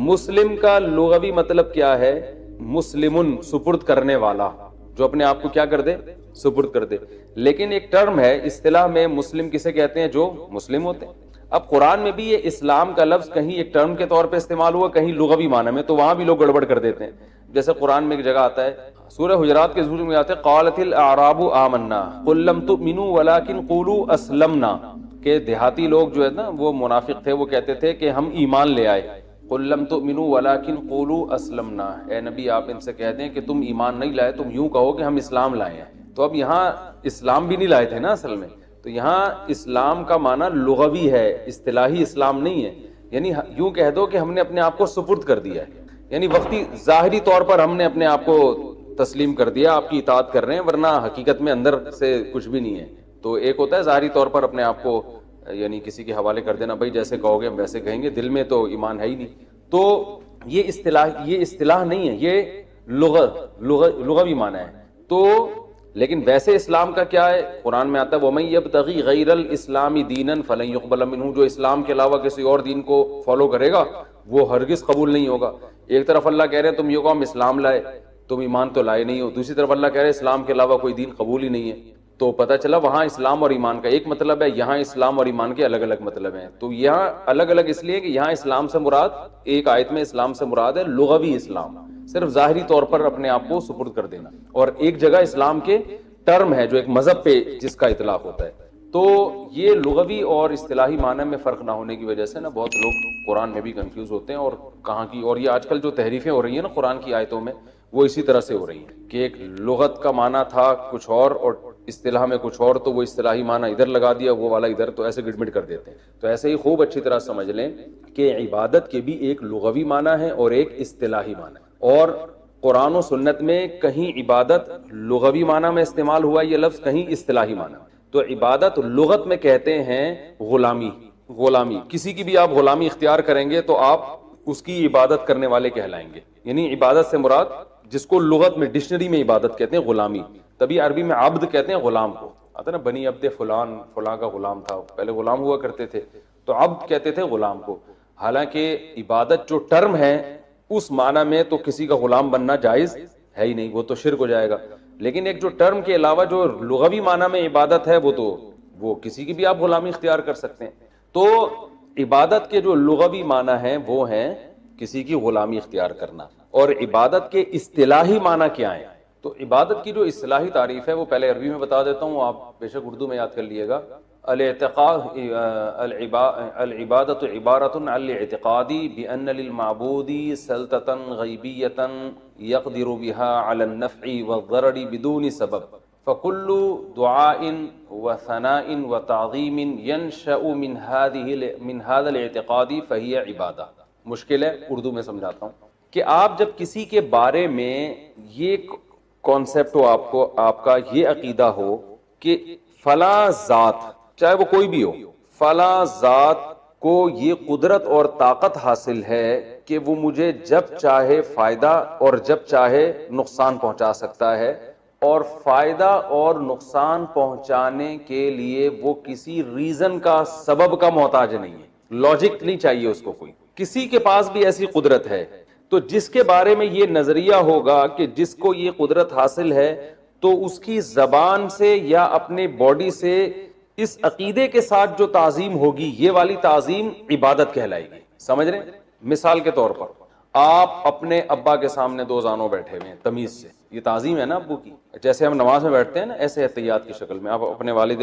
مسلم کا لغوی مطلب کیا ہے؟ مسلمن، سپرد کرنے والا، جو اپنے آپ کو کیا کر دے؟ سپرد کر دے۔ لیکن ایک ٹرم ہے اصطلاح میں، مسلم کسے کہتے ہیں؟ جو مسلم ہوتے ہیں۔ اب قرآن میں بھی یہ اسلام کا لفظ کہیں ایک ٹرم کے طور پہ استعمال ہوا، کہیں لغوی معنی میں، تو وہاں بھی لوگ گڑبڑ کر دیتے ہیں۔ جیسے قرآن میں ایک جگہ آتا ہے، سورہ حجرات کے ذکر میں آتا ہے قالت الاعراب آمنا قل لم تؤمنوا ولکن قولوا اسلمنا، کہ دیہاتی لوگ جو ہے نا وہ منافق تھے، وہ کہتے تھے کہ ہم ایمان لے آئے۔ قل لم تؤمنوا ولکن قولوا اسلمنا، اے نبی آپ ان سے کہہ دیں کہ تم ایمان نہیں لائے، تم یوں کہو کہ ہم اسلام لائے ہیں۔ تو اب یہاں اسلام بھی نہیں لائے تھے نا اصل میں، تو یہاں اسلام کا معنی لغوی ہے، اصطلاحی اسلام نہیں ہے، یعنی یوں کہہ دو کہ ہم نے اپنے آپ کو سپرد کر دیا ہے، یعنی وقتی ظاہری طور پر ہم نے اپنے آپ کو تسلیم کر دیا, آپ کی اطاعت کر رہے ہیں, ورنہ حقیقت میں اندر سے کچھ بھی نہیں ہے. تو ایک ہوتا ہے ظاہری طور پر اپنے آپ کو یعنی کسی کے حوالے کر دینا, بھائی جیسے کہو گے ہم ویسے کہیں گے, دل میں تو ایمان ہے ہی نہیں. تو یہ اصطلاح نہیں ہے, یہ لغوی معنی ہے. تو لیکن ویسے اسلام کا کیا ہے؟ قرآن میں آتا ہے وَمَن يَبْتَغِي غَيْرَ الْإِسْلَامِ دِينًا فَلَن يُقْبَلَ مِنْهُ, جو اسلام کے علاوہ کسی اور دین کو فالو کرے گا وہ ہرگز قبول نہیں ہوگا. ایک طرف اللہ کہہ رہے ہیں تم یہ کہو ہم اسلام لائے, تم ایمان تو لائے نہیں ہو. دوسری طرف اللہ کہہ رہے ہیں اسلام کے علاوہ کوئی دین قبول ہی نہیں ہے. تو پتہ چلا وہاں اسلام اور ایمان کا ایک مطلب ہے, یہاں اسلام اور ایمان کے الگ الگ مطلب ہیں. تو یہاں الگ الگ اس لیے کہ یہاں اسلام سے مراد, ایک آیت میں اسلام سے مراد ہے لغوی اسلام, صرف ظاہری طور پر اپنے آپ کو سپرد کر دینا, اور ایک جگہ اسلام کے ٹرم ہے جو ایک مذہب پہ جس کا اطلاق ہوتا ہے. تو یہ لغوی اور اصطلاحی معنی میں فرق نہ ہونے کی وجہ سے نا بہت لوگ قرآن میں بھی کنفیوز ہوتے ہیں, اور کہاں کی, اور یہ آج کل جو تحریفیں ہو رہی ہیں نا قرآن کی آیتوں میں وہ اسی طرح سے ہو رہی ہیں کہ ایک لغت کا معنی تھا کچھ اور اصطلاح میں کچھ اور, تو وہ اصطلاحی معنی ادھر لگا دیا, وہ والا ادھر, تو ایسے گڑمٹ کر دیتے ہیں. تو ایسے ہی خوب اچھی طرح سمجھ لیں کہ عبادت کے بھی ایک لغوی معنی ہے اور ایک اصطلاحی معنی ہے. اور قرآن و سنت میں کہیں عبادت لغوی معنی میں استعمال ہوا یہ لفظ, کہیں اصطلاحی معنی. تو عبادت لغت میں کہتے ہیں غلامی. کسی کی بھی آپ غلامی اختیار کریں گے تو آپ اس کی عبادت کرنے والے کہلائیں گے. یعنی عبادت سے مراد جس کو لغت میں ڈکشنری میں عبادت کہتے ہیں غلامی, تبھی عربی میں عبد کہتے ہیں غلام کو. آتا نا بنی عبد فلاں کا غلام تھا, پہلے غلام ہوا کرتے تھے تو عبد کہتے تھے غلام کو. حالانکہ عبادت جو ٹرم ہے اس معنی میں تو کسی کا غلام بننا جائز ہے ہی نہیں, وہ تو شرک ہو جائے گا. لیکن ایک جو ٹرم کے علاوہ جو لغوی معنی میں عبادت ہے وہ کسی کی بھی آپ غلامی اختیار کر سکتے ہیں. تو عبادت کے جو لغوی معنی ہیں وہ ہیں کسی کی غلامی اختیار کرنا. اور عبادت کے اصطلاحی معنی کیا ہیں؟ تو عبادت کی جو اصطلاحی تعریف ہے وہ پہلے عربی میں بتا دیتا ہوں, آپ بے شک اردو میں یاد کر لیے گا. العبادت عبارت عن الاعتقاد بأن للمعبود سلطة غیبیة يقدر بها على النفع والضرر بدون سبب فكل دعاء وثناء وتعظیم ينشأ من هذا الاعتقاد فهي عبادہ. مشکل ہے, اردو میں سمجھاتا ہوں کہ آپ جب کسی کے بارے میں یہ کانسیپٹ ہو, آپ کا یہ عقیدہ ہو کہ فلاں ذات, چاہے وہ کوئی بھی ہو, فلاں ذات کو یہ قدرت اور طاقت حاصل ہے کہ وہ مجھے جب چاہے فائدہ اور جب چاہے نقصان پہنچا سکتا ہے, اور فائدہ اور نقصان پہنچانے کے لیے وہ کسی ریزن کا, سبب کا محتاج نہیں ہے. لاجک نہیں چاہیے اس کو کوئی. کسی کے پاس بھی ایسی قدرت ہے تو جس کے بارے میں یہ نظریہ ہوگا کہ جس کو یہ قدرت حاصل ہے تو اس کی زبان سے یا اپنے باڈی سے اس عقیدے کے ساتھ جو تعظیم ہوگی یہ والی تعظیم عبادت کہلائے گی. سمجھ رہے ہیں؟ مثال کے طور پر آپ اپنے ابا کے سامنے دو زانوں بیٹھے ہوئے ہیں تمیز سے, یہ تعظیم ہے نا ابو کی. جیسے ہم نماز میں بیٹھتے ہیں نا ایسے احتیاط کی شکل میں آپ اپنے والد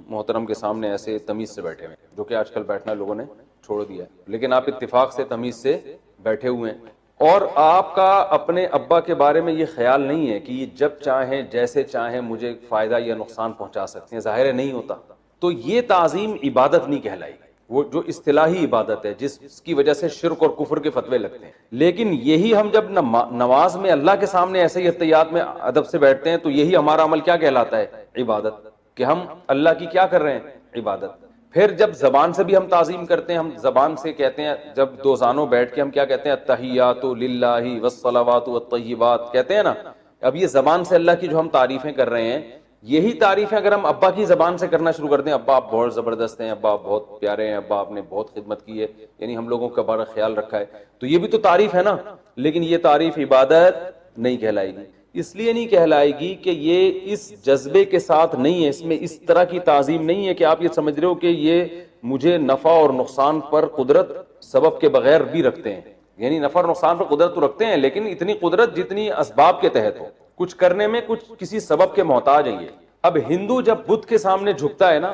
محترم کے سامنے ایسے تمیز سے بیٹھے ہوئے ہیں, جو کہ آج کل بیٹھنا لوگوں نے چھوڑ دیا ہے, لیکن آپ اتفاق سے تمیز سے بیٹھے ہوئے ہیں. اور آپ کا اپنے ابا کے بارے میں یہ خیال نہیں ہے کہ یہ جب چاہیں جیسے چاہیں مجھے فائدہ یا نقصان پہنچا سکتے ہیں, ظاہر ہے نہیں ہوتا. تو یہ تعظیم عبادت نہیں کہلائی, وہ جو اصطلاحی عبادت ہے جس کی وجہ سے شرک اور کفر کے فتوے لگتے ہیں. لیکن یہی ہم جب نماز میں اللہ کے سامنے ایسے ہی احتیاط میں ادب سے بیٹھتے ہیں تو یہی ہمارا عمل کیا کہلاتا ہے؟ عبادت, کہ ہم اللہ کی کیا کر رہے ہیں؟ عبادت. پھر جب زبان سے بھی ہم تعظیم کرتے ہیں, ہم زبان سے کہتے ہیں, جب دو زانوں بیٹھ کے ہم کیا کہتے ہیں؟ التحیات للہ والصلوات والطیبات کہتے ہیں نا. اب یہ زبان سے اللہ کی جو ہم تعریفیں کر رہے ہیں, یہی تعریفیں اگر ہم ابا کی زبان سے کرنا شروع کر دیں, ابا آپ بہت زبردست ہیں, ابا آپ بہت پیارے ہیں, ابا آپ نے بہت خدمت کی ہے, یعنی ہم لوگوں کا بڑا خیال رکھا ہے, تو یہ بھی تو تعریف ہے نا. لیکن یہ تعریف عبادت نہیں کہلائے گی. اس لیے نہیں کہلائے گی کہ یہ اس جذبے کے ساتھ نہیں ہے, اس میں اس طرح کی تعظیم نہیں ہے کہ آپ یہ سمجھ رہے ہو کہ یہ مجھے نفع اور نقصان پر قدرت سبب کے بغیر بھی رکھتے ہیں. یعنی نفع اور نقصان پر قدرت تو رکھتے ہیں لیکن اتنی قدرت جتنی اسباب کے تحت ہو, کچھ کرنے میں کچھ کسی سبب کے محتاج ہیں یہ. اب ہندو جب بدھ کے سامنے جھکتا ہے نا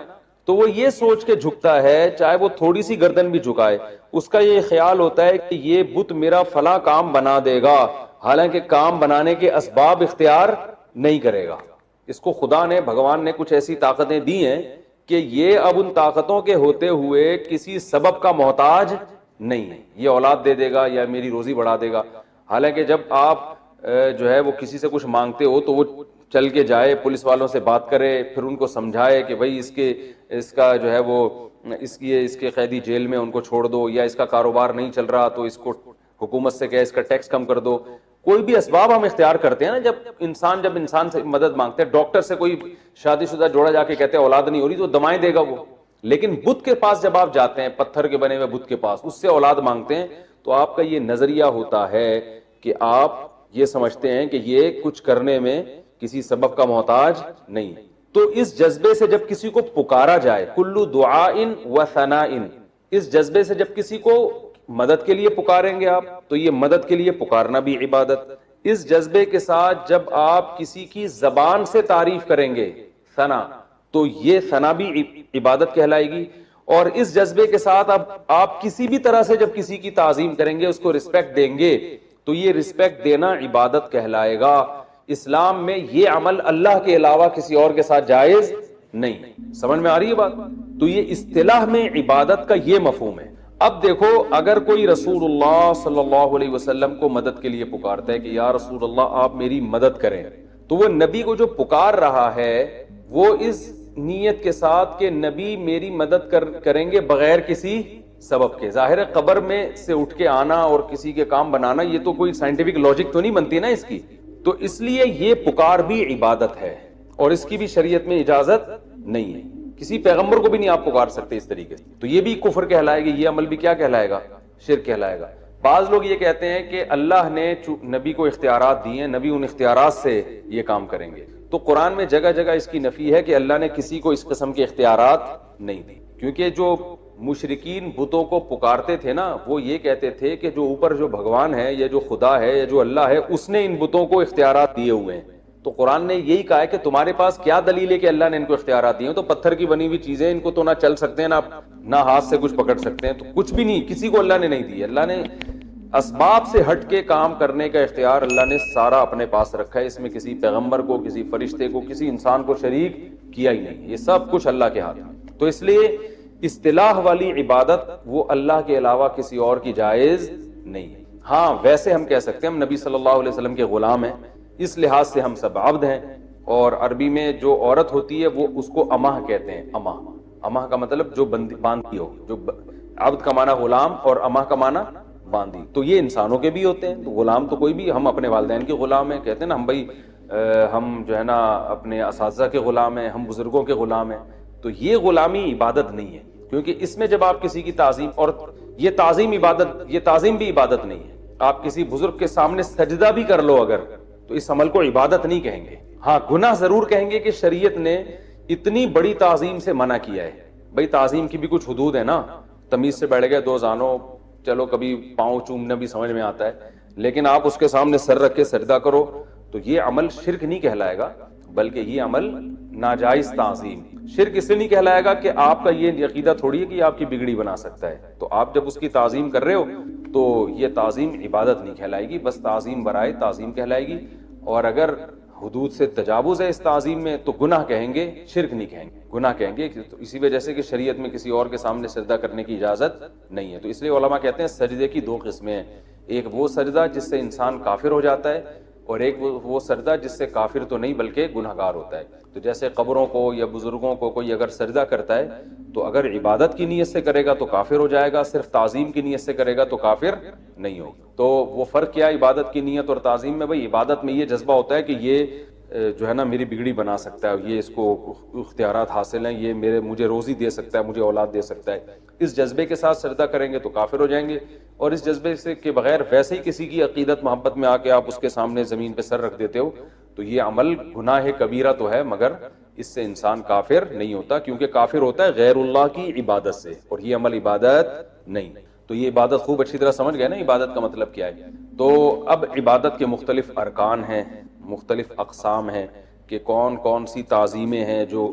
تو وہ یہ سوچ کے جھکتا ہے, چاہے وہ تھوڑی سی گردن بھی جھکائے, اس کا یہ خیال ہوتا ہے کہ یہ بت میرا فلاں کام بنا دے گا, حالانکہ کام بنانے کے اسباب اختیار نہیں کرے گا. اس کو خدا نے, بھگوان نے کچھ ایسی طاقتیں دی ہیں کہ یہ اب ان طاقتوں کے ہوتے ہوئے کسی سبب کا محتاج نہیں ہے. یہ اولاد دے دے گا یا میری روزی بڑھا دے گا. حالانکہ جب آپ جو ہے وہ کسی سے کچھ مانگتے ہو تو وہ چل کے جائے پولیس والوں سے بات کرے، پھر ان کو سمجھائے کہ بھائی اس کا جو ہے وہ اس کے قیدی جیل میں ان کو چھوڑ دو، یا اس کا کاروبار نہیں چل رہا تو اس کو حکومت سے کہے اس کا ٹیکس کم کر دو. کوئی بھی اسباب ہم اختیار کرتے ہیں نا، جب انسان سے مدد مانگتے ہیں، ڈاکٹر سے کوئی شادی شدہ جوڑا جا کے کہتے ہیں اولاد نہیں ہو رہی تو دوائیں دے گا وہ، لیکن بت کے پاس جب آپ جاتے ہیں، پتھر کے بنے ہوئے بت کے پاس، اس سے اولاد مانگتے ہیں، تو آپ کا یہ نظریہ ہوتا ہے کہ آپ یہ سمجھتے ہیں کہ یہ کچھ کرنے میں کسی سبب کا محتاج نہیں. تو اس جذبے سے جب کسی کو پکارا جائے، کلو دعاء و ثناء، اس جذبے سے جب کسی کو مدد کے لیے پکاریں گے آپ، تو یہ مدد کے لیے پکارنا بھی عبادت. اس جذبے کے ساتھ جب آپ کسی کی زبان سے تعریف کریں گے، ثنا، تو یہ ثنا بھی عبادت کہلائے گی. اور اس جذبے کے ساتھ اب آپ کسی بھی طرح سے جب کسی کی تعظیم کریں گے، اس کو رسپیکٹ دیں گے، تو یہ رسپیکٹ دینا عبادت کہلائے گا. اسلام میں یہ عمل اللہ کے علاوہ کسی اور کے ساتھ جائز نہیں. سمجھ میں آ رہی ہے بات؟ تو یہ اصطلاح میں عبادت کا یہ مفہوم ہے. اب دیکھو، اگر کوئی رسول اللہ صلی اللہ علیہ وسلم کو مدد کے لیے پکارتا ہے کہ یا رسول اللہ آپ میری مدد کریں، تو وہ نبی کو جو پکار رہا ہے وہ اس نیت کے ساتھ کہ نبی میری مدد کریں گے بغیر کسی سبب کے. ظاہر ہے قبر میں سے اٹھ کے آنا اور کسی کے کام بنانا، یہ تو کوئی سائنٹیفک لاجک تو نہیں بنتی نا اس کی. تو اس لیے یہ پکار بھی عبادت ہے اور اس کی بھی شریعت میں اجازت نہیں ہے. کسی پیغمبر کو بھی نہیں آپ پکار سکتے اس طریقے سے. تو یہ بھی کفر کہلائے گا، یہ عمل بھی کیا کہلائے گا؟ شرک کہلائے گا. بعض لوگ یہ کہتے ہیں کہ اللہ نے نبی کو اختیارات دیے ہیں، نبی ان اختیارات سے یہ کام کریں گے. تو قرآن میں جگہ جگہ اس کی نفی ہے کہ اللہ نے کسی کو اس قسم کے اختیارات نہیں دی. کیونکہ جو مشرکین بتوں کو پکارتے تھے نا، وہ یہ کہتے تھے کہ جو اوپر جو بھگوان ہے یا جو خدا ہے یا جو اللہ ہے، اس نے ان بتوں کو اختیارات دیے ہوئے ہیں. تو قرآن نے یہی کہا ہے کہ تمہارے پاس کیا دلیل ہے کہ اللہ نے ان کو اختیارات دیے ہیں؟ تو پتھر کی بنی ہوئی چیزیں، ان کو تو نہ چل سکتے ہیں نہ ہاتھ سے کچھ پکڑ سکتے ہیں، تو کچھ بھی نہیں، کسی کو اللہ نے نہیں دی. اللہ نے اسباب سے ہٹ کے کام کرنے کا اختیار اللہ نے سارا اپنے پاس رکھا ہے. اس میں کسی پیغمبر کو، کسی فرشتے کو، کسی انسان کو شریک کیا ہی نہیں. یہ سب کچھ اللہ کے ہاتھ میں. تو اس لیے اصطلاح والی عبادت وہ اللہ کے علاوہ کسی اور کی جائز نہیں ہے. ہاں ویسے ہم کہہ سکتے ہیں ہم نبی صلی اللہ علیہ وسلم کے غلام ہیں، اس لحاظ سے ہم سب عبد ہیں. اور عربی میں جو عورت ہوتی ہے وہ اس کو امہ کہتے ہیں. امہ کا مطلب جو باندھی ہو. جو عبد کا معنی غلام اور امہ کا معنی باندھی. تو یہ انسانوں کے بھی ہوتے ہیں. تو غلام تو کوئی بھی، ہم اپنے والدین کے غلام ہیں، کہتے ہیں نا ہم بھائی ہم جو ہے نا اپنے اساتذہ کے غلام ہیں، ہم بزرگوں کے غلام ہیں. تو یہ غلامی عبادت نہیں ہے، کیونکہ اس میں جب آپ کسی کی تعظیم، اور یہ تعظیم بھی عبادت نہیں ہے. آپ کسی بزرگ کے سامنے سجدہ بھی کر لو اگر، تو اس عمل کو عبادت نہیں کہیں گے. ہاں گناہ ضرور کہیں گے کہ شریعت نے اتنی بڑی تعظیم سے منع کیا ہے. بھائی تعظیم کی بھی کچھ حدود ہے نا. تمیز سے بیٹھ گئے دو زانوں، چلو کبھی پاؤں چومنا بھی سمجھ میں آتا ہے، لیکن آپ اس کے سامنے سر رکھ کے سجدہ کرو تو یہ عمل شرک نہیں کہلائے گا، بلکہ یہ عمل ناجائز تعظیم. شرک اس لیے نہیں کہلائے گا کہ آپ کا یہ عقیدہ تھوڑی ہے کہ آپ کی بگڑی بنا سکتا ہے. تو آپ جب اس کی تعظیم کر رہے ہو تو یہ تعظیم عبادت نہیں کہلائے گی، بس تعظیم برائے تعظیم کہلائے گی. اور اگر حدود سے تجاوز ہے اس تعظیم میں تو گناہ کہیں گے، شرک نہیں کہیں گے، گناہ کہیں گے. تو اسی وجہ سے کہ شریعت میں کسی اور کے سامنے سجدہ کرنے کی اجازت نہیں ہے. تو اس لیے علماء کہتے ہیں سجدے کی دو قسمیں ہیں. ایک وہ سجدہ جس سے انسان کافر ہو جاتا ہے، اور ایک وہ سجدہ جس سے کافر تو نہیں بلکہ گنہگار ہوتا ہے. تو جیسے قبروں کو یا بزرگوں کو کوئی اگر سجدہ کرتا ہے تو اگر عبادت کی نیت سے کرے گا تو کافر ہو جائے گا، صرف تعظیم کی نیت سے کرے گا تو کافر نہیں ہوگا. تو وہ فرق کیا عبادت کی نیت اور تعظیم میں؟ بھائی عبادت میں یہ جذبہ ہوتا ہے کہ یہ جو ہے نا میری بگڑی بنا سکتا ہے، یہ اس کو اختیارات حاصل ہیں، یہ مجھے روزی دے سکتا ہے، مجھے اولاد دے سکتا ہے. اس جذبے کے ساتھ سجدہ کریں گے تو کافر ہو جائیں گے. اور اس جذبے سے کے بغیر ویسے ہی کسی کی عقیدت محبت میں آ کے آپ اس کے سامنے زمین پہ سر رکھ دیتے ہو تو یہ عمل گناہ کبیرہ تو ہے، مگر اس سے انسان کافر نہیں ہوتا، کیونکہ کافر ہوتا ہے غیر اللہ کی عبادت سے، اور یہ عمل عبادت نہیں. تو یہ عبادت خوب اچھی طرح سمجھ گئے نا عبادت کا مطلب کیا ہے. تو اب عبادت کے مختلف ارکان ہیں، مختلف اقسام ہیں کہ کون کون سی تعظیمیں ہیں جو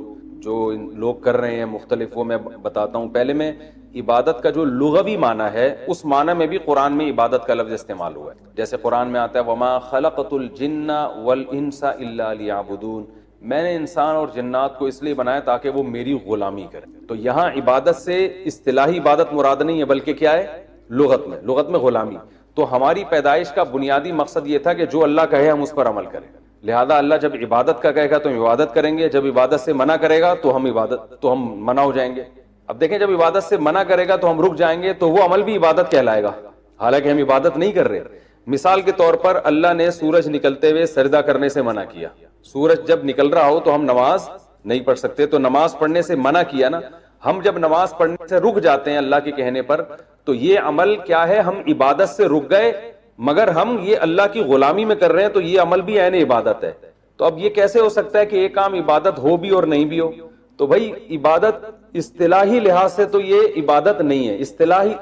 لوگ کر رہے ہیں مختلف، وہ میں بتاتا ہوں. پہلے میں عبادت کا جو لغوی معنی ہے اس معنی میں بھی قرآن میں عبادت کا لفظ استعمال ہوا ہے. جیسے قرآن میں آتا ہے وَمَا خَلَقْتُ الْجِنَّ وَالْإِنسَ إِلَّا لِيَعْبُدُونَ، میں نے انسان اور جنات کو اس لیے بنایا تاکہ وہ میری غلامی کریں. تو یہاں عبادت سے اصطلاحی عبادت مراد نہیں ہے بلکہ کیا ہے؟ لغت میں غلامی. تو ہماری پیدائش کا بنیادی مقصد یہ تھا کہ جو اللہ کہے ہم اس پر عمل کریں. لہذا اللہ جب عبادت کا کہے گا تو ہم عبادت کریں گے, جب عبادت سے منع کرے گا تو ہم منع ہو جائیں گے. اب دیکھیں, جب عبادت سے منع کرے گا تو ہم رک جائیں گے, تو وہ عمل بھی عبادت کہلائے گا, حالانکہ ہم عبادت نہیں کر رہے. مثال کے طور پر اللہ نے سورج نکلتے ہوئے سجدہ کرنے سے منع کیا. سورج جب نکل رہا ہو تو ہم نماز نہیں پڑھ سکتے, تو نماز پڑھنے سے منع کیا نا. ہم جب نماز پڑھنے سے رک جاتے ہیں اللہ کے کہنے پر, تو یہ عمل کیا ہے, ہم عبادت سے رک گئے مگر ہم یہ اللہ کی غلامی میں کر رہے ہیں, تو یہ عمل بھی عین عبادت ہے. تو اب یہ کیسے ہو سکتا ہے کہ ایک کام عبادت ہو بھی اور نہیں بھی ہو؟ تو بھائی عبادت اصطلاحی لحاظ سے تو یہ عبادت نہیں ہے.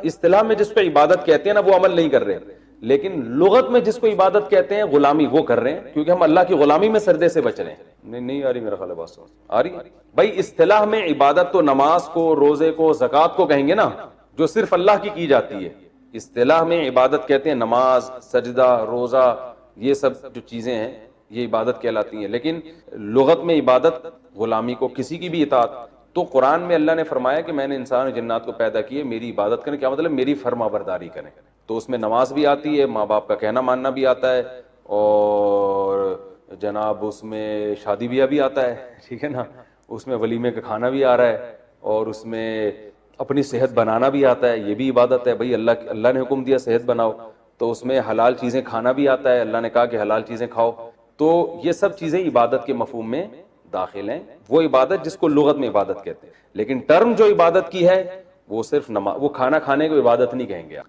اصطلاح میں جس کو عبادت کہتے ہیں نا, وہ عمل نہیں کر رہے, لیکن لغت میں جس کو عبادت کہتے ہیں غلامی, وہ کر رہے ہیں, کیونکہ ہم اللہ کی غلامی میں سجدے سے بچ رہے ہیں. نہیں آ رہی میرا خیال ہے بات سمجھ آ رہی. بھائی اصطلاح میں عبادت تو نماز کو, روزے کو, زکوٰۃ کو کہیں گے نا, جو صرف اللہ کی جاتی ہے. اصطلاح میں عبادت کہتے ہیں نماز, سجدہ, روزہ, یہ سب جو چیزیں ہیں یہ عبادت کہلاتی ہیں. لیکن لغت میں عبادت غلامی کو, کسی کی بھی اطاعت. تو قرآن میں اللہ نے فرمایا کہ میں نے انسان و جنات کو پیدا کیے میری عبادت کریں. کیا مطلب؟ میری فرما برداری کریں. تو اس میں نماز بھی آتی ہے, ماں باپ کا کہنا ماننا بھی آتا ہے, اور جناب اس میں شادی بیاہ بھی آتا ہے, ٹھیک ہے نا, اس میں ولیمے کا کھانا بھی آ رہا ہے, اور اس میں اپنی صحت بنانا بھی آتا ہے, یہ بھی عبادت ہے. بھائی اللہ نے حکم دیا صحت بناؤ, تو اس میں حلال چیزیں کھانا بھی آتا ہے, اللہ نے کہا کہ حلال چیزیں کھاؤ. تو یہ سب چیزیں عبادت کے مفہوم میں داخل ہیں. وہ عبادت جس کو لغت میں عبادت کہتے ہیں, لیکن ٹرم جو عبادت کی ہے وہ صرف نماز, وہ کھانا کھانے کو عبادت نہیں کہیں گے,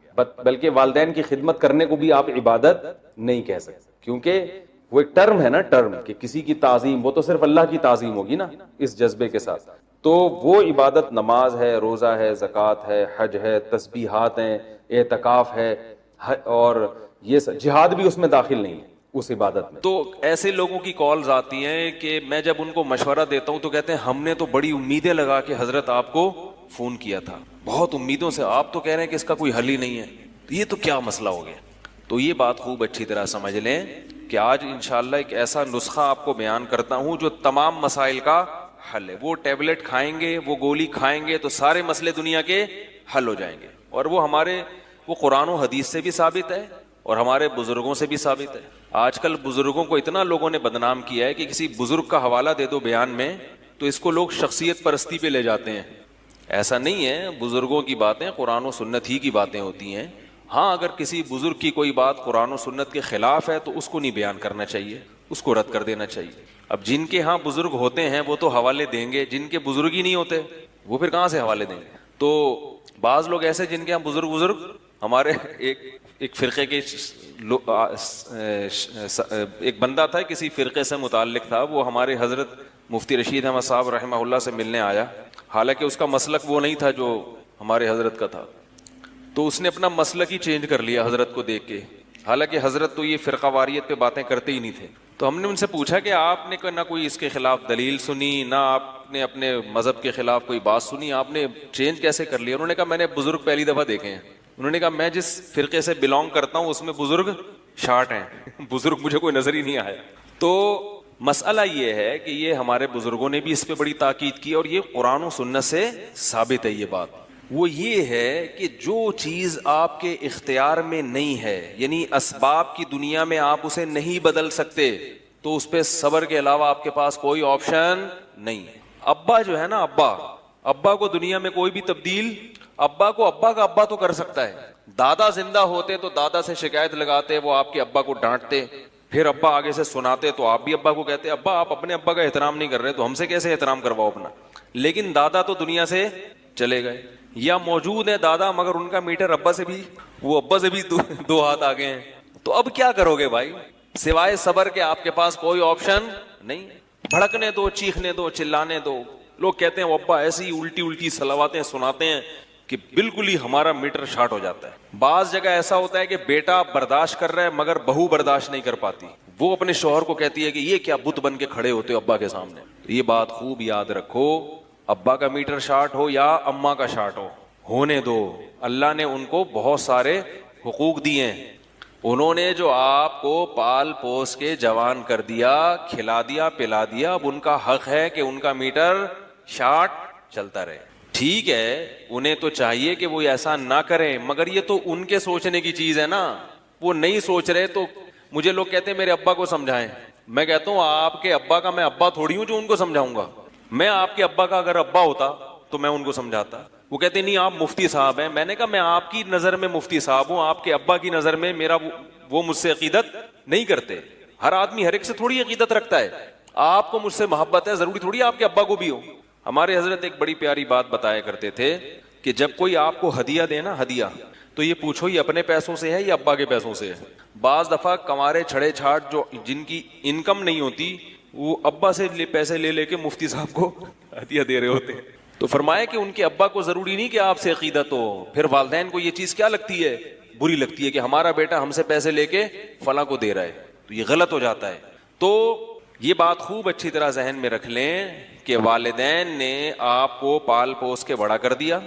بلکہ والدین کی خدمت کرنے کو بھی آپ عبادت نہیں کہہ سکتے, کیونکہ وہ ایک ٹرم ہے نا, ٹرم کہ کسی کی تعظیم, وہ تو صرف اللہ کی تعظیم ہوگی نا اس جذبے کے ساتھ. تو وہ عبادت نماز ہے, روزہ ہے, زکوٰۃ ہے, حج ہے, تسبیحات ہیں, اعتکاف ہے, اور یہ جہاد بھی اس میں داخل نہیں ہے اس عبادت میں.
تو ایسے لوگوں کی کالز آتی ہیں کہ میں جب ان کو مشورہ دیتا ہوں تو کہتے ہیں ہم نے تو بڑی امیدیں لگا کے حضرت آپ کو فون کیا تھا, بہت امیدوں سے, آپ تو کہہ رہے ہیں کہ اس کا کوئی حل ہی نہیں ہے, یہ تو کیا مسئلہ ہو گیا. تو یہ بات خوب اچھی طرح سمجھ لیں کہ آج انشاءاللہ ایک ایسا نسخہ آپ کو بیان کرتا ہوں جو تمام مسائل کا حل ہے. وہ ٹیبلٹ کھائیں گے, وہ گولی کھائیں گے تو سارے مسئلے دنیا کے حل ہو جائیں گے. اور وہ قرآن و حدیث سے بھی ثابت ہے اور ہمارے بزرگوں سے بھی ثابت ہے. آج کل بزرگوں کو اتنا لوگوں نے بدنام کیا ہے کہ کسی بزرگ کا حوالہ دے دو بیان میں تو اس کو لوگ شخصیت پرستی پہ لے جاتے ہیں. ایسا نہیں ہے, بزرگوں کی باتیں قرآن و سنت ہی کی باتیں ہوتی ہیں. ہاں اگر کسی بزرگ کی کوئی بات قرآن و سنت کے خلاف ہے تو اس کو نہیں بیان کرنا چاہیے, اس کو رد کر دینا چاہیے. اب جن کے ہاں بزرگ ہوتے ہیں وہ تو حوالے دیں گے, جن کے بزرگ ہی نہیں ہوتے وہ پھر کہاں سے حوالے دیں گے. تو بعض لوگ ایسے جن کے ہاں بزرگ ہمارے ایک فرقے کے ایک بندہ تھا, کسی فرقے سے متعلق تھا, وہ ہمارے حضرت مفتی رشید احمد صاحب رحمہ اللہ سے ملنے آیا. حالانکہ اس کا مسلک وہ نہیں تھا جو ہمارے حضرت کا تھا, تو اس نے اپنا مسلک ہی چینج کر لیا حضرت کو دیکھ کے. حالانکہ حضرت تو یہ فرقہ واریت پہ باتیں کرتے ہی نہیں تھے. تو ہم نے ان سے پوچھا کہ آپ نے نہ کوئی اس کے خلاف دلیل سنی, نہ آپ نے اپنے مذہب کے خلاف کوئی بات سنی, آپ نے چینج کیسے کر لیا؟ انہوں نے کہا میں نے بزرگ پہلی دفعہ دیکھے ہیں. انہوں نے کہا میں جس فرقے سے بلونگ کرتا ہوں اس میں بزرگ شارٹ ہیں, بزرگ مجھے کوئی نظر ہی نہیں آیا. تو مسئلہ یہ ہے کہ یہ ہمارے بزرگوں نے بھی اس پہ بڑی تاکید کی, اور یہ قرآن و سنت سے ثابت ہے. یہ بات وہ یہ ہے کہ جو چیز آپ کے اختیار میں نہیں ہے, یعنی اسباب کی دنیا میں آپ اسے نہیں بدل سکتے, تو اس پہ صبر کے علاوہ آپ کے پاس کوئی آپشن نہیں ہے. ابا جو ہے نا, ابا کو دنیا میں کوئی بھی تبدیل, ابا کو ابا کا ابا تو کر سکتا ہے. دادا زندہ ہوتے تو دادا سے شکایت لگاتے, وہ آپ کے ابا کو ڈانٹتے, پھر ابا آگے سے سناتے تو آپ بھی ابا کو کہتے ابا آپ اپنے ابا کا احترام نہیں کر رہے تو ہم سے کیسے احترام کرواؤ اپنا. لیکن دادا تو دنیا سے چلے گئے, یا موجود ہے دادا مگر ان کا میٹر ابا سے بھی دو ہاتھ آگے ہیں. تو اب کیا کرو گے بھائی, سوائے صبر کے آپ کے پاس کوئی آپشن نہیں. بھڑکنے دو, چیخنے دو, چلانے دو. لوگ کہتے ہیں وہ ابا ایسی الٹی صلواتیں سناتے ہیں کہ بالکل ہی ہمارا میٹر شارٹ ہو جاتا ہے. بعض جگہ ایسا ہوتا ہے کہ بیٹا برداشت کر رہا ہے مگر بہو برداشت نہیں کر پاتی, وہ اپنے شوہر کو کہتی ہے کہ یہ کیا بت بن کے کھڑے ہوتے ہو ابا کے سامنے. یہ بات خوب یاد رکھو, ابا کا میٹر شارٹ ہو یا اماں کا شارٹ ہو, ہونے دو. اللہ نے ان کو بہت سارے حقوق دیے ہیں. انہوں نے جو آپ کو پال پوس کے جوان کر دیا, کھلا دیا, پلا دیا, اب ان کا حق ہے کہ ان کا میٹر شارٹ چلتا رہے. ٹھیک ہے, انہیں تو چاہیے کہ وہ ایسا نہ کریں, مگر یہ تو ان کے سوچنے کی چیز ہے نا. وہ نہیں سوچ رہے. تو مجھے لوگ کہتے ہیں میرے ابا کو سمجھائیں. میں کہتا ہوں آپ کے ابا کا میں ابا تھوڑی ہوں جو ان کو سمجھاؤں گا. میں آپ کے ابا کا اگر ابا ہوتا تو میں ان کو سمجھاتا. وہ کہتے نہیں آپ مفتی صاحب ہیں. میں نے کہا میں آپ کی نظر میں مفتی صاحب ہوں, آپ کے ابا کی نظر میں میرا وہ مجھ سے عقیدت نہیں کرتے. ہر آدمی ہر ایک سے تھوڑی عقیدت رکھتا ہے. آپ کو مجھ سے محبت ہے, ضروری تھوڑی آپ کے ابا کو بھی ہو. ہمارے حضرت ایک بڑی پیاری بات بتایا کرتے تھے کہ جب کوئی آپ کو ہدیہ دے نا, ہدیہ, تو یہ پوچھو یہ اپنے پیسوں سے ہے یا ابا کے پیسوں سے ہے. بعض دفعہ کمارے چھڑے چھاٹ جو جن کی انکم نہیں ہوتی وہ ابا سے پیسے لے کے مفتی صاحب کو ہدیہ دے رہے ہوتے. تو فرمایا کہ ان کے ابا کو ضروری نہیں کہ آپ سے عقیدت ہو. پھر والدین کو یہ چیز کیا لگتی ہے, بری لگتی ہے کہ ہمارا بیٹا ہم سے پیسے لے کے فلاں کو دے رہا ہے, تو یہ غلط ہو جاتا ہے. تو یہ بات خوب اچھی طرح ذہن میں رکھ لیں کہ والدین نے آپ کو پال پوس کے بڑا کر دیا.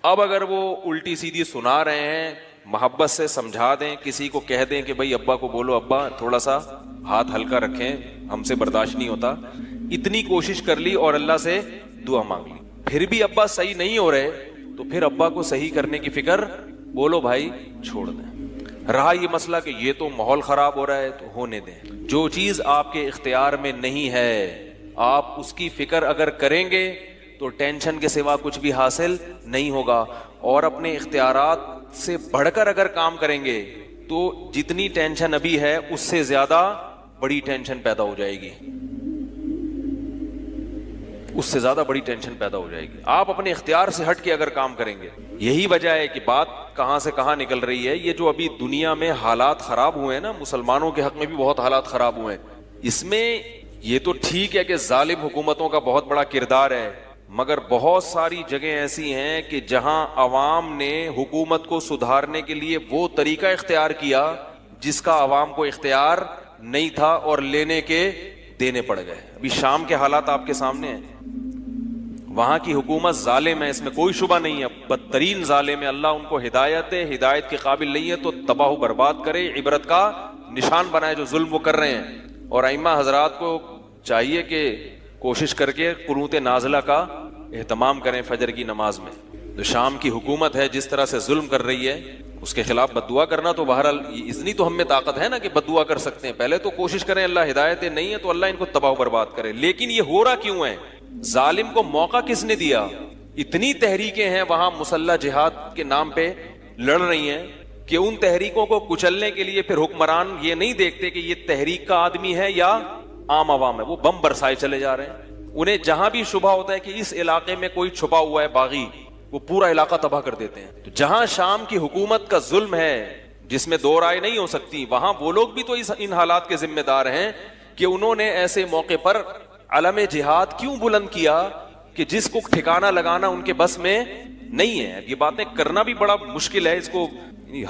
اب اگر وہ الٹی سیدھی سنا رہے ہیں, محبت سے سمجھا دیں, کسی کو کہہ دیں کہ بھائی ابا کو بولو ابا تھوڑا سا ہاتھ ہلکا رکھیں, ہم سے برداشت نہیں ہوتا. اتنی کوشش کر لی اور اللہ سے دعا مانگ لی, پھر بھی ابا صحیح نہیں ہو رہے, تو پھر ابا کو صحیح کرنے کی فکر, بولو بھائی چھوڑ دیں. رہا یہ مسئلہ کہ یہ تو ماحول خراب ہو رہا ہے, تو ہونے دیں. جو چیز آپ کے اختیار میں نہیں ہے آپ اس کی فکر اگر کریں گے تو ٹینشن کے سوا کچھ بھی حاصل نہیں ہوگا. اور اپنے اختیارات سے بڑھ کر اگر کام کریں گے تو جتنی ٹینشن ابھی ہے اس سے زیادہ بڑی ٹینشن پیدا ہو جائے گی, اس سے زیادہ بڑی ٹینشن پیدا ہو جائے گی. آپ اپنے اختیار سے ہٹ کے اگر کام کریں گے. یہی وجہ ہے کہ بات کہاں سے کہاں نکل رہی ہے. یہ جو ابھی دنیا میں حالات خراب ہوئے ہیں نا, مسلمانوں کے حق میں بھی بہت حالات خراب ہوئے ہیں. اس میں یہ تو ٹھیک ہے کہ ظالم حکومتوں کا بہت بڑا کردار ہے, مگر بہت ساری جگہیں ایسی ہیں کہ جہاں عوام نے حکومت کو سدھارنے کے لیے وہ طریقہ اختیار کیا جس کا عوام کو اختیار نہیں تھا, اور لینے کے دینے پڑ گئے. ابھی شام کے حالات آپ کے سامنے ہیں. وہاں کی حکومت ظالم ہے, اس میں کوئی شبہ نہیں ہے, بدترین ظالم ہے. اللہ ان کو ہدایت ہے, ہدایت کے قابل نہیں ہے تو تباہ و برباد کرے, عبرت کا نشان بنائے جو ظلم وہ کر رہے ہیں. اور ائمہ حضرات کو چاہیے کہ کوشش کر کے قنوت نازلہ کا اہتمام کریں فجر کی نماز میں. جو شام کی حکومت ہے جس طرح سے ظلم کر رہی ہے اس کے خلاف بد دعا کرنا, تو بہرحال اتنی تو ہم میں طاقت ہے نا کہ بد دعا کر سکتے ہیں. پہلے تو کوشش کریں اللہ ہدایت نہیں ہے تو اللہ ان کو تباہ و برباد کرے. لیکن یہ ہو رہا کیوں ہے, ظالم کو موقع کس نے دیا؟ اتنی تحریکیں ہیں وہاں مسلح جہاد کے نام پہ لڑ رہی ہیں کہ ان تحریکوں کو کچلنے کے لیے پھر حکمران یہ نہیں دیکھتے کہ یہ تحریک کا آدمی ہے یا عام عوام ہے, وہ بم برسائے چلے جا رہے ہیں. انہیں جہاں بھی شبہ ہوتا ہے کہ اس علاقے میں کوئی چھپا ہوا ہے باغی, وہ پورا علاقہ تباہ کر دیتے ہیں. تو جہاں شام کی حکومت کا ظلم ہے جس میں دو رائے نہیں ہو سکتی, وہاں وہ لوگ بھی تو ان حالات کے ذمہ دار ہیں کہ انہوں نے ایسے موقع پر علم جہاد کیوں بلند کیا کہ جس کو ٹھکانہ لگانا ان کے بس میں نہیں ہے. یہ باتیں کرنا بھی بڑا مشکل ہے, اس کو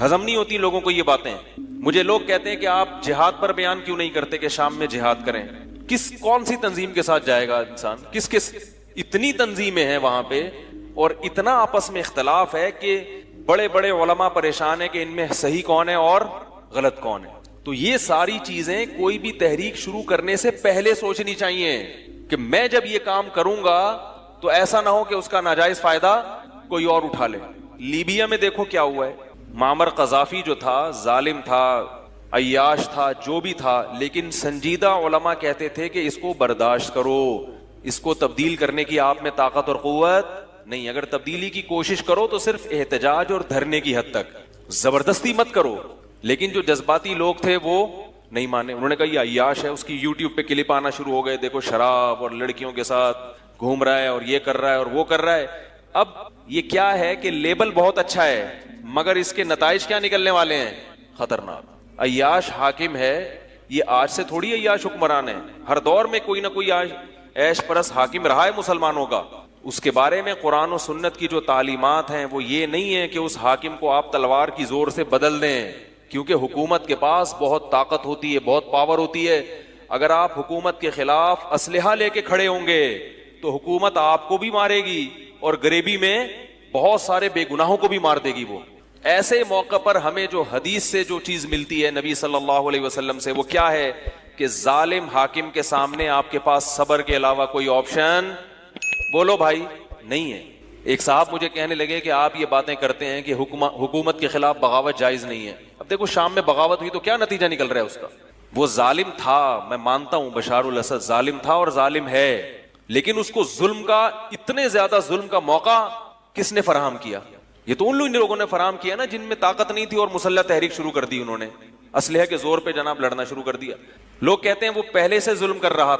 ہضم نہیں ہوتی لوگوں کو یہ باتیں. مجھے لوگ کہتے ہیں کہ آپ جہاد پر بیان کیوں نہیں کرتے کہ شام میں جہاد کریں. کون سی تنظیم کے ساتھ جائے گا انسان, کس اتنی تنظیمیں ہیں وہاں پہ, اور اتنا آپس میں اختلاف ہے کہ بڑے بڑے علماء پریشان ہیں کہ ان میں صحیح کون ہے اور غلط کون ہے. تو یہ ساری چیزیں کوئی بھی تحریک شروع کرنے سے پہلے سوچنی چاہیے کہ میں جب یہ کام کروں گا تو ایسا نہ ہو کہ اس کا ناجائز فائدہ کوئی اور اٹھا لے. لیبیا میں دیکھو کیا ہوا ہے. معمر قذافی جو تھا ظالم تھا, عیاش تھا, جو بھی تھا, لیکن سنجیدہ علماء کہتے تھے کہ اس کو برداشت کرو, اس کو تبدیل کرنے کی آپ میں طاقت اور قوت نہیں. اگر تبدیلی کی کوشش کرو تو صرف احتجاج اور دھرنے کی حد تک, زبردستی مت کرو. لیکن جو جذباتی لوگ تھے وہ نہیں مانے. انہوں نے کہا یہ عیاش ہے, اس کی یوٹیوب پہ کلپ آنا شروع ہو گئے, دیکھو شراب اور لڑکیوں کے ساتھ گھوم رہا ہے اور یہ کر رہا ہے اور وہ کر رہا ہے. اب یہ کیا ہے کہ لیبل بہت اچھا ہے مگر اس کے نتائج کیا نکلنے والے ہیں, خطرناک. عیاش حاکم ہے, یہ آج سے تھوڑی عیاش حکمران ہے, ہر دور میں کوئی نہ کوئی عیش پرست حاکم رہا ہے مسلمانوں کا. اس کے بارے میں قرآن و سنت کی جو تعلیمات ہیں وہ یہ نہیں ہے کہ اس حاکم کو آپ تلوار کی زور سے بدل دیں, کیونکہ حکومت کے پاس بہت طاقت ہوتی ہے, بہت پاور ہوتی ہے. اگر آپ حکومت کے خلاف اسلحہ لے کے کھڑے ہوں گے تو حکومت آپ کو بھی مارے گی اور غریبی میں بہت سارے بے گناہوں کو بھی مار دے گی. وہ ایسے موقع پر ہمیں جو حدیث سے جو چیز ملتی ہے نبی صلی اللہ علیہ وسلم سے, وہ کیا ہے کہ ظالم حاکم کے سامنے آپ کے پاس صبر کے علاوہ کوئی آپشن, بولو بھائی, نہیں ہے. ایک صاحب مجھے کہنے لگے کہ آپ یہ باتیں کرتے ہیں کہ حکومت کے خلاف بغاوت جائز نہیں ہے. اب دیکھو شام میں بغاوت ہوئی تو کیا نتیجہ نکل رہا ہے اس کا؟ وہ ظالم تھا، میں مانتا ہوں بشار الاسد ظالم تھا اور ظالم ہے، لیکن اس کو ظلم کا، اتنے زیادہ ظلم کا موقع کس نے فراہم کیا؟ یہ تو ان لوگوں نے فراہم کیا نا جن میں طاقت نہیں تھی اور مسلح تحریک شروع کر دی انہوں نے، اسلحے کے زور پہ جناب لڑنا شروع کر دیا۔ لوگ کہتے ہیں وہ پہلے سے ظلم کر رہا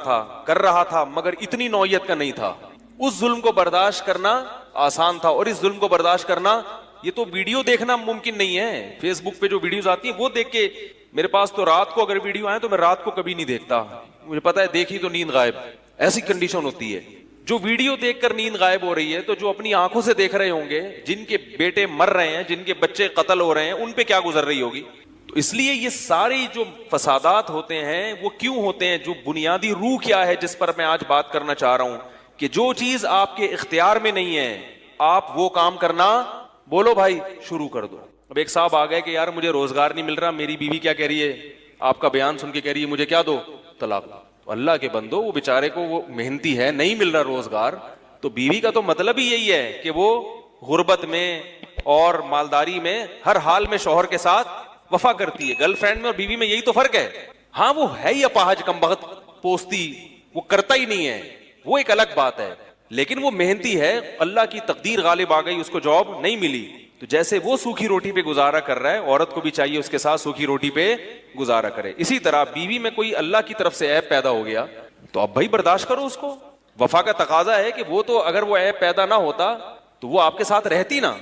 تھا مگر اتنی نوعیت کا نہیں تھا، اس ظلم کو برداشت کرنا آسان تھا، اور اس ظلم کو برداشت کرنا، یہ تو ویڈیو دیکھنا ممکن نہیں ہے۔ فیس بک پہ جو ویڈیوز آتی ہیں وہ دیکھ کے، میرے پاس تو رات کو اگر ویڈیو آئے تو میں رات کو کبھی نہیں دیکھتا، مجھے پتا ہے دیکھی تو نیند غائب، ایسی کنڈیشن ہوتی ہے۔ جو ویڈیو دیکھ کر نیند غائب ہو رہی ہے تو جو اپنی آنکھوں سے دیکھ رہے ہوں گے، جن کے بیٹے مر رہے ہیں، جن کے بچے قتل ہو رہے ہیں، ان پہ کیا گزر رہی ہوگی؟ تو اس لیے یہ ساری جو فسادات ہوتے ہیں وہ کیوں ہوتے ہیں؟ جو بنیادی روح کیا ہے جس پر میں آج بات کرنا چاہ رہا ہوں، کہ جو چیز آپ کے اختیار میں نہیں ہے آپ وہ کام کرنا، بولو بھائی، شروع کر دو۔ اب ایک صاحب آ گئے کہ یار مجھے روزگار نہیں مل رہا، میری بیوی کیا کہہ رہی ہے، آپ کا بیان سن کے کہہ رہی ہے مجھے کیا دو، طلاق۔ اللہ کے بندو، وہ بیچارے کو، وہ محنتی ہے، نہیں مل رہا روزگار، تو بیوی کا تو مطلب ہی یہی ہے کہ وہ غربت میں اور مالداری میں ہر حال میں شوہر کے ساتھ وفا کرتی ہے۔ گرل فرینڈ میں اور بیوی میں یہی تو فرق ہے۔ ہاں وہ ہے ہی اپاہج کمبخت پوستی، وہ کرتا ہی نہیں ہے، وہ ایک الگ بات ہے، لیکن وہ محنتی ہے، اللہ کی تقدیر غالب آ گئی، اس کو جاب نہیں ملی، تو جیسے وہ سوکھی روٹی پہ گزارا کر رہا ہے، عورت کو بھی چاہیے اس کے ساتھ سوکھی روٹی پہ گزارا کرے۔ اسی طرح بیوی میں کوئی اللہ کی طرف سے عیب پیدا ہو گیا تو اب بھائی برداشت کرو اس کو۔ وفا کا تقاضا ہے کہ وہ تو اگر وہ عیب پیدا نہ ہوتا تو وہ آپ کے ساتھ رہتی نا،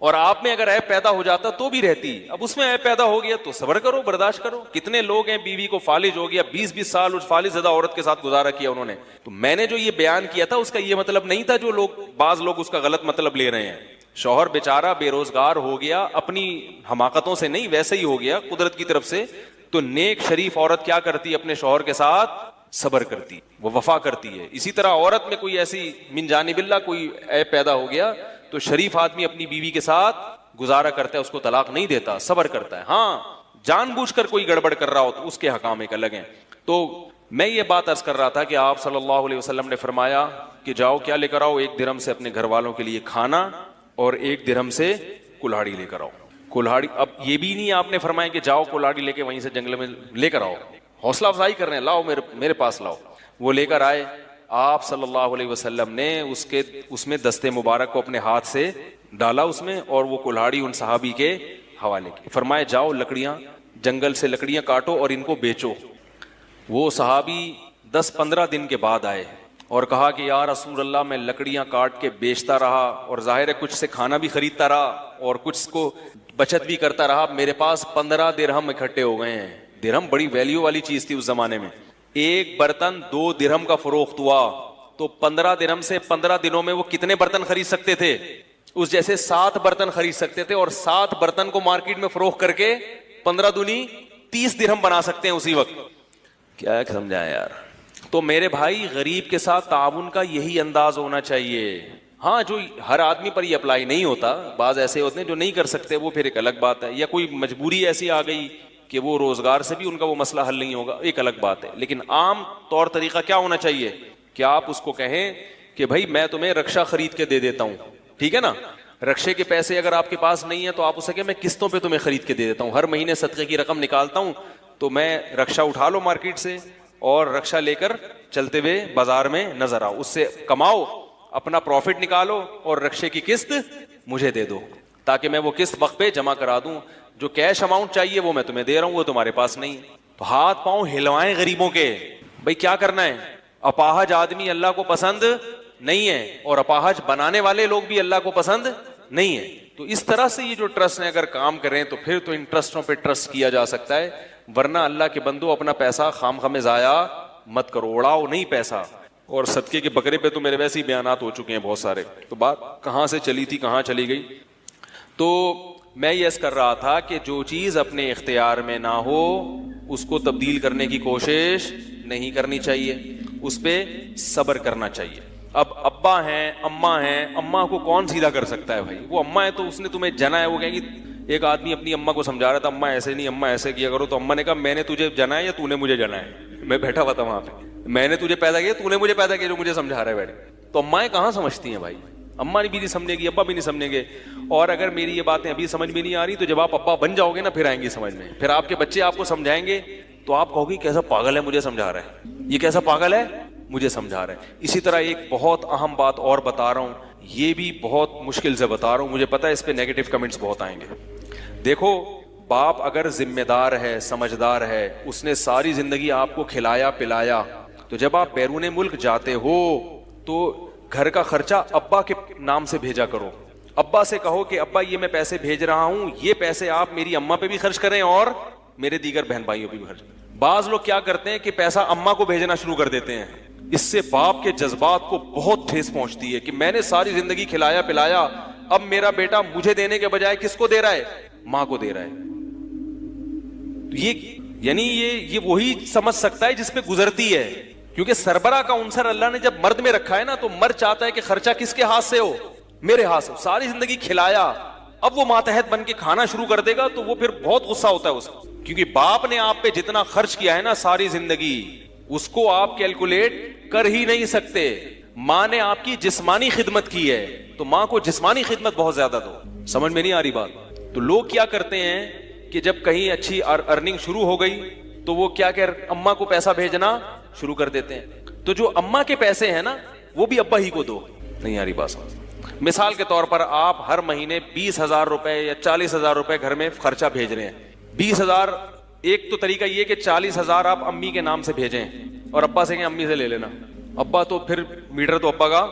اور آپ میں اگر عیب پیدا ہو جاتا تو بھی رہتی، اب اس میں عیب پیدا ہو گیا تو صبر کرو، برداشت کرو۔ کتنے لوگ ہیں بیوی کو فالج ہو گیا، 20 سال اس فالج زدہ عورت کے ساتھ گزارا کیا انہوں نے۔ تو میں نے جو یہ بیان کیا تھا اس کا یہ مطلب نہیں تھا جو بعض لوگ اس کا غلط مطلب لے رہے ہیں۔ شوہر بیچارہ بے روزگار ہو گیا، اپنی حماقتوں سے نہیں، ویسے ہی ہو گیا قدرت کی طرف سے، تو نیک شریف عورت کیا کرتی؟ اپنے شوہر کے ساتھ صبر کرتی، وہ وفا کرتی ہے۔ اسی طرح عورت میں کوئی ایسی من جانب اللہ کوئی عیب پیدا ہو گیا تو شریف آدمی اپنی بیوی کے ساتھ گزارا کرتا ہے، اس کو طلاق نہیں دیتا، صبر کرتا ہے۔ ہاں جان بوجھ کر کوئی گڑبڑ کر رہا ہو تو اس کے حکام ایک الگ ہیں۔ تو میں یہ بات عرض کر رہا تھا کہ آپ صلی اللہ علیہ وسلم نے فرمایا کہ جاؤ کیا لے کر آؤ، 1 درہم سے اپنے گھر والوں کے لیے کھانا اور 1 درہم سے کلہاڑی لے کر آؤ۔ کلہاڑی، اب یہ بھی نہیں آپ نے فرمایا کہ جاؤ کلہاڑی لے کے وہیں سے جنگل میں لے کر آؤ، حوصلہ افزائی کر رہے ہیں، لاؤ میرے پاس لاؤ۔ وہ لے کر آئے، آپ صلی اللہ علیہ وسلم نے اس میں دستے مبارک کو اپنے ہاتھ سے ڈالا اس میں، اور وہ کلہاڑی ان صحابی کے حوالے کی، فرمایا جاؤ لکڑیاں، جنگل سے لکڑیاں کاٹو اور ان کو بیچو۔ وہ صحابی 10-15 دن کے بعد آئے اور کہا کہ یا رسول اللہ میں لکڑیاں کاٹ کے بیچتا رہا اور ظاہر ہے کچھ سے کھانا بھی خریدتا رہا اور کچھ کو بچت بھی کرتا رہا، میرے پاس 15 درہم اکٹھے ہو گئے ہیں۔ درہم بڑی ویلیو والی چیز تھی اس زمانے میں، ایک برتن 2 درہم کا فروخت ہوا تو 15 درہم سے 15 دنوں میں وہ کتنے برتن خرید سکتے تھے؟ اس جیسے 7 برتن خرید سکتے تھے، اور 7 برتن کو مارکیٹ میں فروخت کر کے 15 دونی 30 درہم بنا سکتے ہیں اسی وقت۔ کیا سمجھائیں یار؟ تو میرے بھائی غریب کے ساتھ تعاون کا یہی انداز ہونا چاہیے۔ ہاں جو ہر آدمی پر یہ اپلائی نہیں ہوتا، بعض ایسے ہوتے ہیں جو نہیں کر سکتے، وہ پھر ایک الگ بات ہے، یا کوئی مجبوری ایسی آ گئی کہ وہ روزگار سے بھی ان کا وہ مسئلہ حل نہیں ہوگا، ایک الگ بات ہے۔ لیکن عام طور طریقہ کیا ہونا چاہیے کہ آپ اس کو کہیں کہ بھائی میں تمہیں رکشا خرید کے دے دیتا ہوں، ٹھیک ہے نا؟ رکشے کے پیسے اگر آپ کے پاس نہیں ہے تو آپ اسے کہ میں قسطوں پہ تمہیں خرید کے دے دیتا ہوں، ہر مہینے صدقے کی رقم نکالتا ہوں، تو میں رکشا اٹھا لو مارکیٹ سے اور رکشا لے کر چلتے ہوئے بازار میں نظر آؤ، اس سے کماؤ، اپنا پروفٹ نکالو اور رکشے کی قسط مجھے دے دو تاکہ میں وہ قسط وقت پہ جمع کرا دوں۔ جو کیش اماؤنٹ چاہیے وہ میں تمہیں دے رہا ہوں، وہ تمہارے پاس نہیں۔ تو ہاتھ پاؤں ہلوائیں غریبوں کے، بھائی کیا کرنا ہے؟ اپاہج آدمی اللہ کو پسند نہیں ہے، اور اپاہج بنانے والے لوگ بھی اللہ کو پسند نہیں ہے۔ تو اس طرح سے یہ جو ٹرسٹ نے اگر کام کریں تو پھر تو ان ٹرسٹوں پہ ٹرسٹ کیا جا سکتا ہے، ورنہ اللہ کے بندو اپنا پیسہ خام خواہ ضائع مت کرو، اڑاؤ نہیں پیسہ۔ اور صدقے کے بکرے پہ تو میرے ویسے ہی بیانات ہو چکے ہیں بہت سارے، تو بات کہاں سے چلی تھی کہاں چلی گئی۔ تو میں یہ کر رہا تھا کہ جو چیز اپنے اختیار میں نہ ہو اس کو تبدیل کرنے کی کوشش نہیں کرنی چاہیے، اس پہ صبر کرنا چاہیے۔ اب ابا ہیں، اماں ہیں، اماں کو کون سیدھا کر سکتا ہے بھائی؟ وہ اماں ہے تو اس نے تمہیں جنا ہے، وہ کہیں گی، ایک آدمی اپنی اماں کو سمجھا رہا تھا اماں ایسے نہیں، اماں ایسے کیا کرو، تو اماں نے کہا میں نے تجھے جنا ہے یا تو نے مجھے جنا ہے؟ میں بیٹھا ہوا تھا وہاں پہ، میں نے تجھے پیدا کیا، تو نے مجھے پیدا کیا جو مجھے سمجھا رہا ہے بیٹھے۔ تو امائیں کہاں سمجھتی ہیں بھائی؟ اماں بھی نہیں سمجھے گی, ابا بھی نہیں سمجھیں گے. اور اگر میری یہ باتیں ابھی سمجھ میں نہیں آ رہی تو جب آپ ابا بن جاؤ گے نا پھر آئیں گی سمجھ میں. پھر آپ کے بچے آپ کو سمجھائیں گے تو آپ کہو گی کیسا پاگل ہے مجھے سمجھا رہا ہے, یہ کیسا پاگل ہے مجھے سمجھا رہا ہے. اسی طرح ایک بہت اہم بات اور بتا رہا ہوں, یہ بھی بہت مشکل سے بتا رہا ہوں, مجھے پتا ہے اس پہ نیگیٹو کمنٹس بہت آئیں گے. دیکھو باپ اگر ذمہ دار ہے, سمجھدار ہے, اس نے ساری زندگی آپ کو کھلایا پلایا, تو جب آپ بیرون ملک جاتے ہو تو گھر کا خرچہ ابا کے نام سے بھیجا کرو. ابا سے کہو کہ ابا یہ میں پیسے بھیج رہا ہوں, یہ پیسے آپ میری اماں پہ بھی خرچ کریں اور میرے دیگر بہن بھائیوں پہ بھی خرچ کریں. بعض لوگ کیا کرتے ہیں کہ پیسہ اماں کو بھیجنا شروع کر دیتے ہیں, اس سے باپ کے جذبات کو بہت ٹھیس پہنچتی ہے کہ میں نے ساری زندگی کھلایا پلایا, اب میرا بیٹا مجھے دینے کے بجائے کس کو دے رہا ہے, ماں کو دے رہا ہے. یہ یعنی یہ وہی سمجھ سکتا ہے جس پہ گزرتی ہے, کیونکہ سربراہ کا عنصر اللہ نے جب مرد میں رکھا ہے نا تو مرد چاہتا ہے کہ خرچہ کس کے ہاتھ سے ہو, میرے ہاتھ سے. ساری زندگی کھلایا, اب وہ ماتحت بن کے کھانا شروع کر دے گا تو وہ پھر بہت غصہ ہوتا ہے اس کو, کیونکہ باپ نے آپ پہ جتنا خرچ کیا ہے نا ساری زندگی اس کو آپ کیلکولیٹ کر ہی نہیں سکتے. ماں نے آپ کی جسمانی خدمت کی ہے تو ماں کو جسمانی خدمت بہت زیادہ دو. سمجھ میں نہیں آ رہی بات؟ تو لوگ کیا کرتے ہیں کہ جب کہیں اچھی ارننگ شروع ہو گئی تو وہ کیا کہ اماں کو پیسہ بھیجنا شروع کر دیتے ہیں. تو جو اماں کے پیسے ہیں نا وہ بھی ابا ہی کو دو. نہیں آ رہی بات؟ مثال کے طور پر آپ ہر مہینے 20,000 روپے یا 40,000 روپے گھر میں خرچہ بھیج رہے ہیں. 20,000 ایک تو طریقہ یہ کہ 40,000 آپ امی کے نام سے بھیجیں اور ابا سے کہیں امی سے لے لینا. ابا تو پھر میٹر تو ابا کا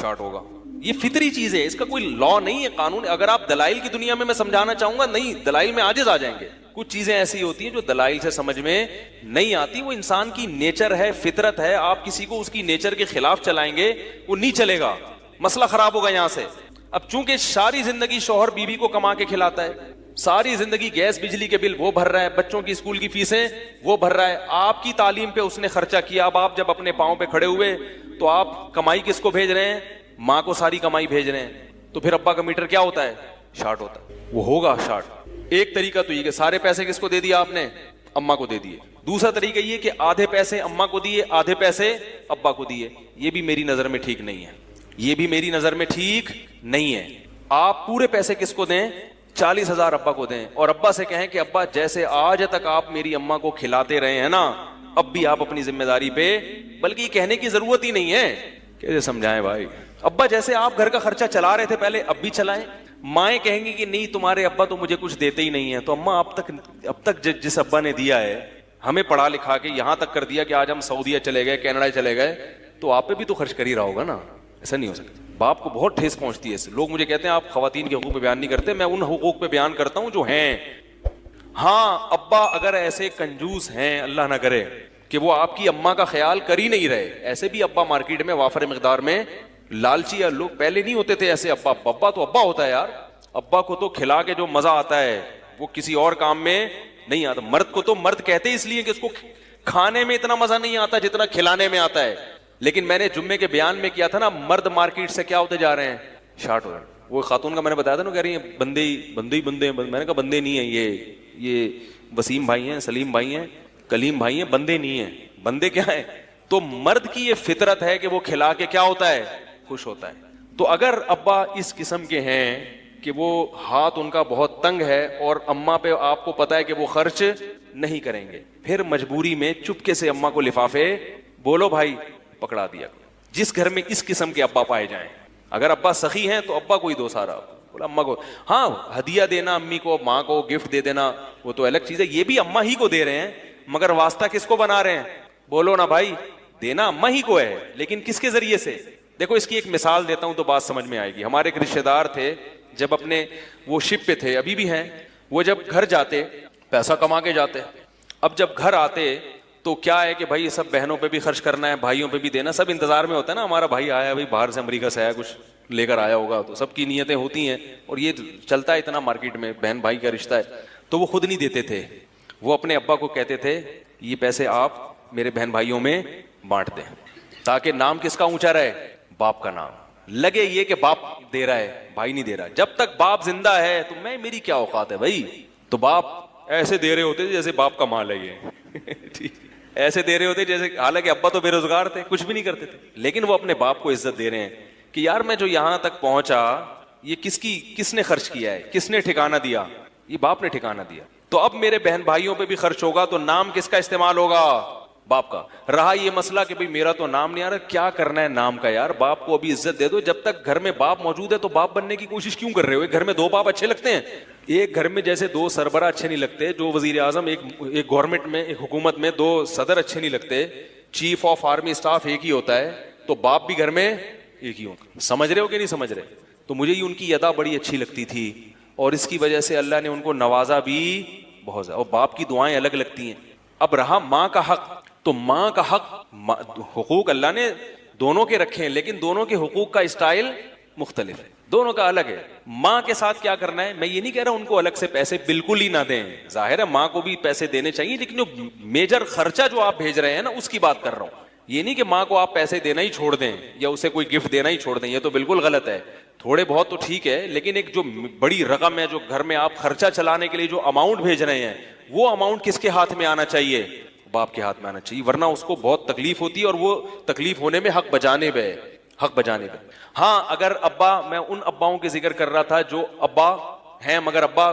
شارٹ ہوگا. یہ فطری چیز ہے, اس کا کوئی لا نہیں ہے, قانون. اگر آپ دلائل کی دنیا میں سمجھانا چاہوں گا, نہیں, دلائل میں عاجز آ جائیں گے. کچھ چیزیں ایسی ہوتی ہیں جو دلائل سے سمجھ میں نہیں آتی, وہ انسان کی نیچر ہے, فطرت ہے. آپ کسی کو اس کی نیچر کے خلاف چلائیں گے وہ نہیں چلے گا, مسئلہ خراب ہوگا یہاں سے. اب چونکہ ساری زندگی شوہر بیوی کو کما کے کھلاتا ہے, ساری زندگی گیس بجلی کے بل وہ بھر رہا ہے, بچوں کی اسکول کی فیسیں وہ بھر رہا ہے, آپ کی تعلیم پہ اس نے خرچہ کیا. اب آپ جب اپنے پاؤں پہ کھڑے ہوئے تو آپ کمائی کس کو بھیج رہے ہیں, ماں کو ساری کمائی بھیج رہے ہیں. تو پھر ابا کا میٹر کیا ہوتا ہے, شارٹ ہوتا ہے. وہ ہوگا شارٹ. ایک طریقہ تو یہ کہ سارے پیسے کس کو دے دیا آپ نے, اماں کو دے دیے. دوسرا طریقہ یہ کہ آدھے پیسے اماں کو دیے, آدھے پیسے ابا کو دیے. یہ بھی میری نظر میں ٹھیک نہیں ہے, یہ بھی میری نظر میں ٹھیک نہیں ہے. آپ پورے پیسے کس کو دیں, 40,000 ابا کو دیں, اور ابا سے کہیں کہ ابا جیسے آج تک آپ میری اماں کو کھلاتے رہے ہیں نا, اب بھی آپ اپنی ذمہ داری پہ, بلکہ یہ کہنے کی ضرورت ہی نہیں ہے. کیسے سمجھائیں بھائی, ابا جیسے آپ گھر کا خرچہ چلا رہے تھے پہلے اب بھی چلائیں. مائیں کہیں گی کہ نہیں تمہارے ابا تو مجھے کچھ دیتے ہی نہیں ہیں. تو اماں اب تک جس ابا نے دیا ہے, ہمیں پڑھا لکھا کے یہاں تک کر دیا کہ آج ہم سعودیہ چلے گئے, کینیڈا چلے گئے, تو آپ پہ بھی تو خرچ کر ہی رہا ہوگا نا. ایسا نہیں ہو سکتا. باپ کو بہت ٹھیس پہنچتی ہے اس سے. لوگ مجھے کہتے ہیں آپ خواتین کے حقوق پہ بیان نہیں کرتے, میں ان حقوق پہ بیان کرتا ہوں جو ہیں. ہاں ابا اگر ایسے کنجوس ہیں, اللہ نہ کرے, کہ وہ آپ کی اماں کا خیال کر ہی نہیں رہے, ایسے بھی ابا مارکیٹ میں وافر مقدار میں لالچی, یا لوگ پہلے نہیں ہوتے تھے ایسے ابا. ابا تو ابا ہوتا ہے یار, ابا کو تو کھلا کے جو مزہ آتا ہے وہ کسی اور کام میں نہیں آتا. مرد کو تو مرد کہتے اس لیے کہ اس کو کھانے میں اتنا مزہ نہیں آتا جتنا کھلانے میں آتا ہے. لیکن میں نے جمعے کے بیان میں کیا تھا نا, مرد مارکیٹ سے کیا ہوتے جا رہے ہیں, شارٹ ہو رہے ہیں. وہ خاتون کا میں نے بتایا تھا نا, کہہ رہی ہیں بندے. میں نے کہا بندے نہیں ہیں, یہ وسیم بھائی ہیں, سلیم بھائی ہیں, کلیم بھائی ہیں, بندے نہیں ہیں. بندے کیا ہیں؟ تو مرد کی یہ فطرت ہے کہ وہ کھلا کے کیا ہوتا ہے, خوش ہوتا ہے. تو اگر ابا اس قسم کے ہیں کہ وہ ہاتھ ان کا بہت تنگ ہے اور اماں پہ آپ کو پتا ہے کہ وہ خرچ نہیں کریں گے, پھر مجبوری میں چپکے سے اماں کو لفافے بولو بھائی پکڑا دیا. جس گھر میں اس قسم کے ابا پائے جائیں, اگر ابا سخی ہیں تو ابا کو ہی دو سارا, بولا اماں کو. ہاں ہدیہ دینا امی کو, ماں کو گفٹ دے دینا, وہ تو الگ چیز ہے, یہ بھی اماں ہی کو دے رہے ہیں, مگر واسطہ کس کو بنا رہے ہیں, بولو نا بھائی, دینا اماں ہی کو ہے, لیکن کس کے ذریعے سے. دیکھو اس کی ایک مثال دیتا ہوں تو بات سمجھ میں آئے گی. ہمارے ایک رشتے دار تھے, جب اپنے وہ شپ پہ تھے, ابھی بھی ہیں, وہ جب گھر جاتے پیسہ کما کے جاتے, اب جب گھر آتے تو کیا ہے کہ بھائی سب بہنوں پہ بھی خرچ کرنا ہے, بھائیوں پہ بھی دینا, سب انتظار میں ہوتا ہے نا, ہمارا بھائی آیا, بھائی باہر سے امریکہ سے آیا, کچھ لے کر آیا ہوگا, تو سب کی نیتیں ہوتی ہیں, اور یہ چلتا ہے اتنا مارکیٹ میں, بہن بھائی کا رشتہ ہے. تو وہ خود نہیں دیتے تھے, وہ اپنے ابا کو کہتے تھے یہ پیسے آپ میرے بہن بھائیوں میں بانٹ دیں, تاکہ نام کس کا اونچا رہے, باپ کا نام. لگے یہ کہ باپ دے رہا ہے, بھائی نہیں دے رہا. جب تک باپ زندہ ہے تو میری کیا اوقات ہے بھائی. تو باپ ایسے دے رہے ہوتے جیسے باپ کا مال ہے یہ, ایسے دے رہے ہوتے جیسے, حالانکہ ابا تو بے روزگار تھے, کچھ بھی نہیں کرتے تھے, لیکن وہ اپنے باپ کو عزت دے رہے ہیں کہ یار میں جو یہاں تک پہنچا یہ کس نے خرچ کیا ہے, کس نے ٹھکانہ دیا؟ یہ باپ نے ٹھکانہ دیا. تو اب میرے بہن بھائیوں پہ بھی خرچ ہوگا تو نام کس کا استعمال ہوگا؟ باپ کا. رہا یہ مسئلہ کہ بھئی میرا تو نام نہیں آ رہا, کیا کرنا ہے نام کا یار؟ باپ کو ابھی عزت دے دو. جب تک گھر میں باپ موجود ہے تو باپ بننے کی کوشش کیوں کر رہے ہو؟ ایک گھر میں دو باپ اچھے لگتے ہیں؟ ایک گھر میں جیسے دو سربراہ اچھے نہیں لگتے, جو وزیر اعظم ایک گورنمنٹ میں, ایک حکومت میں دو صدر اچھے نہیں لگتے, چیف آف آرمی اسٹاف ایک ہی ہوتا ہے, تو باپ بھی گھر میں ایک ہی ہوتا. سمجھ رہے ہو کہ نہیں سمجھ رہے؟ تو مجھے یہ ان کی ادا بڑی اچھی لگتی تھی, اور اس کی وجہ سے اللہ نے ان کو نوازا بھی بہت زیادہ. اور باپ کی دعائیں الگ لگتی ہیں. اب رہا ماں کا حق, تو ماں کا حق, حقوق اللہ نے دونوں کے رکھے ہیں, لیکن دونوں کے حقوق کا اسٹائل مختلف ہے, دونوں کا الگ ہے. ماں کے ساتھ کیا کرنا ہے, میں یہ نہیں کہہ رہا ان کو الگ سے پیسے بالکل ہی نہ دیں, ظاہر ہے ماں کو بھی پیسے دینے چاہیے, لیکن جو میجر خرچہ جو آپ بھیج رہے ہیں نا اس کی بات کر رہا ہوں. یہ نہیں کہ ماں کو آپ پیسے دینا ہی چھوڑ دیں یا اسے کوئی گفٹ دینا ہی چھوڑ دیں, یہ تو بالکل غلط ہے. تھوڑے بہت تو ٹھیک ہے, لیکن ایک جو بڑی رقم ہے جو گھر میں آپ خرچہ چلانے کے لیے جو اماؤنٹ بھیج رہے ہیں, وہ اماؤنٹ کس کے ہاتھ میں آنا چاہیے؟ باپ کے ہاتھ میں آنا چاہیے, ورنہ اس کو بہت تکلیف ہوتی ہے, اور وہ تکلیف ہونے میں حق بجانے پہ. ہاں اگر ابا, میں ان اباؤں کے ذکر کر رہا تھا جو ابا ہیں مگر ابا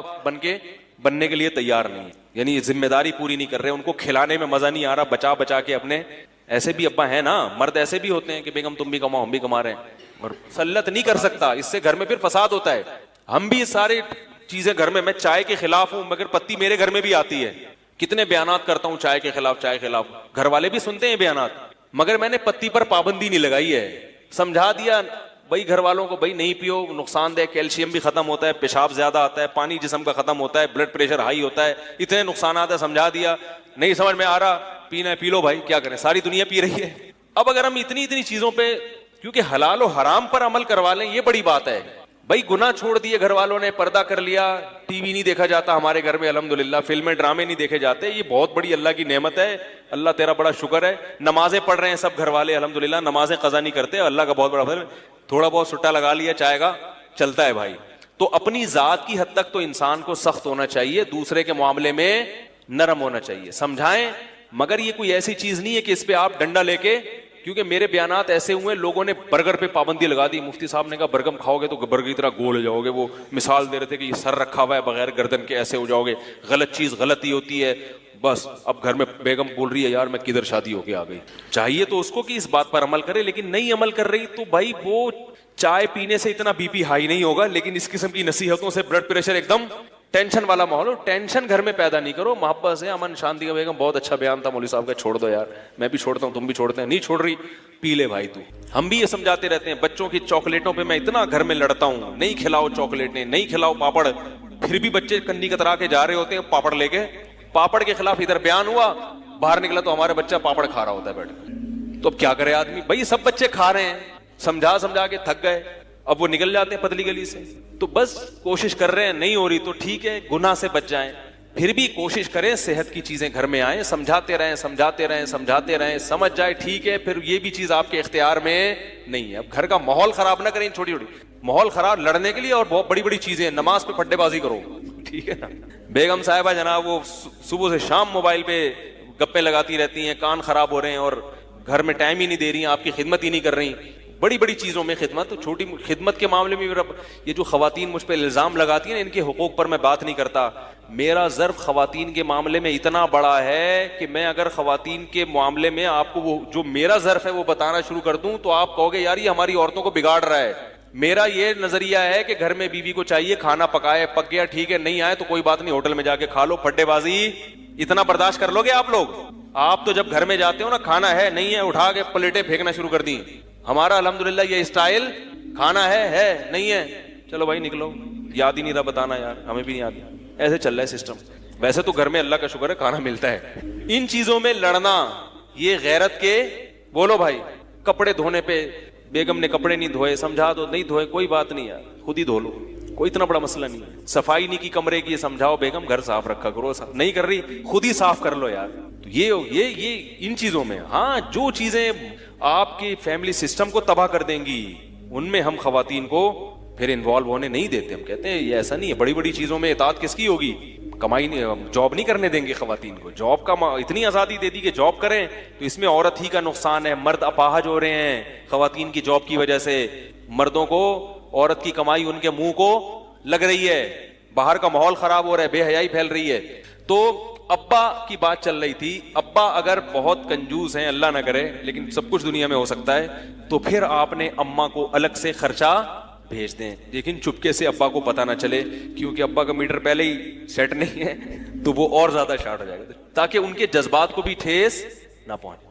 بننے کے لیے تیار نہیں ہے, یعنی ذمہ داری پوری نہیں کر رہے, ان کو کھلانے میں مزہ نہیں آ رہا, بچا کے اپنے. ایسے بھی ابا ہیں نا, مرد ایسے بھی ہوتے ہیں کہ بیگم تم بھی کماؤ ہم بھی کما رہے ہیں, اور سلط نہیں کر سکتا, اس سے گھر میں پھر فساد ہوتا ہے. ہم بھی سارے چیزیں گھر میں چائے کے خلاف ہوں مگر پتی میرے گھر میں بھی آتی ہے. کتنے بیانات کرتا ہوں چائے کے خلاف, گھر والے بھی سنتے ہیں بیانات, مگر میں نے پتی پر پابندی نہیں لگائی ہے. سمجھا دیا بھائی گھر والوں کو, بھائی نہیں پیو, نقصان دہ, کیلشیم بھی ختم ہوتا ہے, پیشاب زیادہ آتا ہے, پانی جسم کا ختم ہوتا ہے, بلڈ پریشر ہائی ہوتا ہے, اتنے نقصانات ہے. سمجھا دیا, نہیں سمجھ میں آ رہا, پینا ہے پی لو بھائی, کیا کریں, ساری دنیا پی رہی ہے. اب اگر ہم اتنی چیزوں پہ, کیونکہ حلال و حرام پر عمل کروا لیں, یہ بڑی بات ہے. بھائی گناہ چھوڑ دیے گھر والوں نے, پردہ کر لیا, ٹی وی نہیں دیکھا جاتا ہمارے گھر میں الحمدللہ, فلمیں ڈرامے نہیں دیکھے جاتے, یہ بہت بڑی اللہ کی نعمت ہے. اللہ تیرا بڑا شکر ہے. نمازیں پڑھ رہے ہیں سب گھر والے الحمدللہ, نمازیں قضا نہیں کرتے, اللہ کا بہت بڑا فضل. تھوڑا بہت سٹا لگا لیا چائے کا, چلتا ہے بھائی. تو اپنی ذات کی حد تک تو انسان کو سخت ہونا چاہیے, دوسرے کے معاملے میں نرم ہونا چاہیے, سمجھائیں. مگر یہ کوئی ایسی چیز نہیں ہے کہ اس پہ آپ ڈنڈا لے کے, کیونکہ میرے بیانات ایسے ہوئے, لوگوں نے برگر پہ پابندی لگا دی. مفتی صاحب نے کہا برگر کھاؤ گے تو برگر کی طرح گول ہو جاؤ گے. وہ مثال دے رہے تھے کہ یہ سر رکھا ہوا ہے بغیر گردن کے, ایسے ہو جاؤ گے. غلط چیز غلطی ہوتی ہے. بس اب گھر میں بیگم بول رہی ہے یار میں کدھر شادی ہو کے آ گئی. چاہیے تو اس کو کہ اس بات پر عمل کرے, لیکن نہیں عمل کر رہی تو بھائی وہ چائے پینے سے اتنا بی پی ہائی نہیں ہوگا, لیکن اس قسم کی نصیحتوں سے بلڈ پریشر ایک دم ٹینشن والا ماحول ہو. ٹینشن گھر میں پیدا نہیں کرو, محبت سے, امن شانتی کا. بیگم بہت اچھا بیان تھا مولوی صاحب کا, چھوڑ دو یار, میں بھی چھوڑتا ہوں, تم بھی چھوڑتے ہیں, نہیں چھوڑ رہی, پی لے بھائی تو. ہم بھی یہ سمجھاتے رہتے ہیں. بچوں کی چاکلیٹوں پہ میں اتنا گھر میں لڑتا ہوں, نہیں کھلاؤ چاکلیٹیں, نہیں کھلاؤ پاپڑ, پھر بھی بچے کنی کترا کے جا رہے ہوتے ہیں پاپڑ لے کے. پاپڑ کے خلاف ادھر بیان ہوا, باہر نکلا تو ہمارا بچہ پاپڑ کھا رہا ہوتا ہے بیٹھ کے. تو اب کیا کرے آدمی, بھائی سب بچے کھا رہے ہیں, سمجھا کے تھک گئے, اب وہ نکل جاتے ہیں پتلی گلی سے. تو بس کوشش کر رہے ہیں, نہیں ہو رہی تو ٹھیک ہے, گناہ سے بچ جائیں, پھر بھی کوشش کریں صحت کی چیزیں گھر میں آئیں, سمجھاتے رہیں, سمجھ جائے ٹھیک ہے. پھر یہ بھی چیز آپ کے اختیار میں نہیں ہے. اب گھر کا ماحول خراب نہ کریں, چھوٹی ماحول خراب لڑنے کے لیے, اور بہت بڑی بڑی چیزیں, نماز پہ پھڈے بازی کرو, ٹھیک ہے نا. بیگم صاحبہ جناب وہ صبح سے شام موبائل پہ گپیں لگاتی رہتی ہیں, کان خراب ہو رہے ہیں, اور گھر میں ٹائم ہی نہیں دے رہی ہیں, آپ کی خدمت ہی نہیں کر رہی. بڑی بڑی چیزوں میں خدمت, تو چھوٹی خدمت کے معاملے میں یہ جو خواتین مجھ پہ الزام لگاتی ہیں ان کے حقوق پر میں بات نہیں کرتا. میرا ظرف خواتین کے معاملے میں اتنا بڑا ہے کہ میں اگر خواتین کے معاملے میں آپ کو وہ جو میرا ظرف ہے وہ بتانا شروع کر دوں تو آپ کہو گے یار یہ ہماری عورتوں کو بگاڑ رہا ہے. میرا یہ نظریہ ہے کہ گھر میں بیوی کو چاہیے کھانا پکائے, پک گیا ٹھیک ہے, نہیں آئے تو کوئی بات نہیں, ہوٹل میں جا کے کھا لو, پھڈے بازی اتنا برداشت کر لو گے آپ لوگ؟ آپ تو جب گھر میں جاتے ہو نا, کھانا ہے نہیں ہے, اٹھا کے پلیٹیں پھینکنا شروع کر دی. ہمارا الحمدللہ یہ اسٹائل, کھانا ہے نہیں ہے, چلو بھائی نکلو, یاد ہی نہیں رہا بتانا یار, ہمیں بھی نہیں یاد, ایسے چل رہا ہے سسٹم. ویسے تو گھر میں اللہ کا شکر ہے کھانا ملتا ہے. ان چیزوں میں لڑنا یہ غیرت کے, بولو بھائی. کپڑے دھونے پہ بیگم نے کپڑے نہیں دھوئے, سمجھا دو, نہیں دھوئے کوئی بات نہیں یار, خود ہی دھو لو, کوئی اتنا بڑا مسئلہ نہیں ہے. صفائی نہیں کی کمرے کی, سمجھاؤ بیگم گھر صاف رکھا کرو, نہیں کر رہی خود ہی صاف کر لو یار. تو یہ ان چیزوں میں, ہاں جو چیزیں آپ کی فیملی سسٹم کو تباہ کر دیں گی ان میں ہم خواتین کو پھر انوالو ہونے نہیں دیتے. ہم کہتے ہیں یہ ایسا نہیں ہے, بڑی بڑی چیزوں میں اطاعت کس کی ہوگی, کمائی نہیں, جاب نہیں کرنے دیں گے خواتین کو, جاب کا اتنی آزادی دے دی کہ جاب کریں, تو اس میں عورت ہی کا نقصان ہے. مرد اپاہج ہو رہے ہیں خواتین کی جاب کی وجہ سے, مردوں کو عورت کی کمائی ان کے منہ کو لگ رہی ہے, باہر کا ماحول خراب ہو رہا ہے, بے حیائی پھیل رہی ہے. تو ابا کی بات چل رہی تھی. ابا اگر بہت کنجوس ہیں, اللہ نہ کرے, لیکن سب کچھ دنیا میں ہو سکتا ہے, تو پھر آپ نے اماں کو الگ سے خرچہ بھیج دیں, لیکن چپکے سے ابا کو پتہ نہ چلے, کیونکہ ابا کا میٹر پہلے ہی سیٹ نہیں ہے تو وہ اور زیادہ شارٹ ہو جائے گا, تاکہ ان کے جذبات کو بھی ٹھیس نہ پہنچے.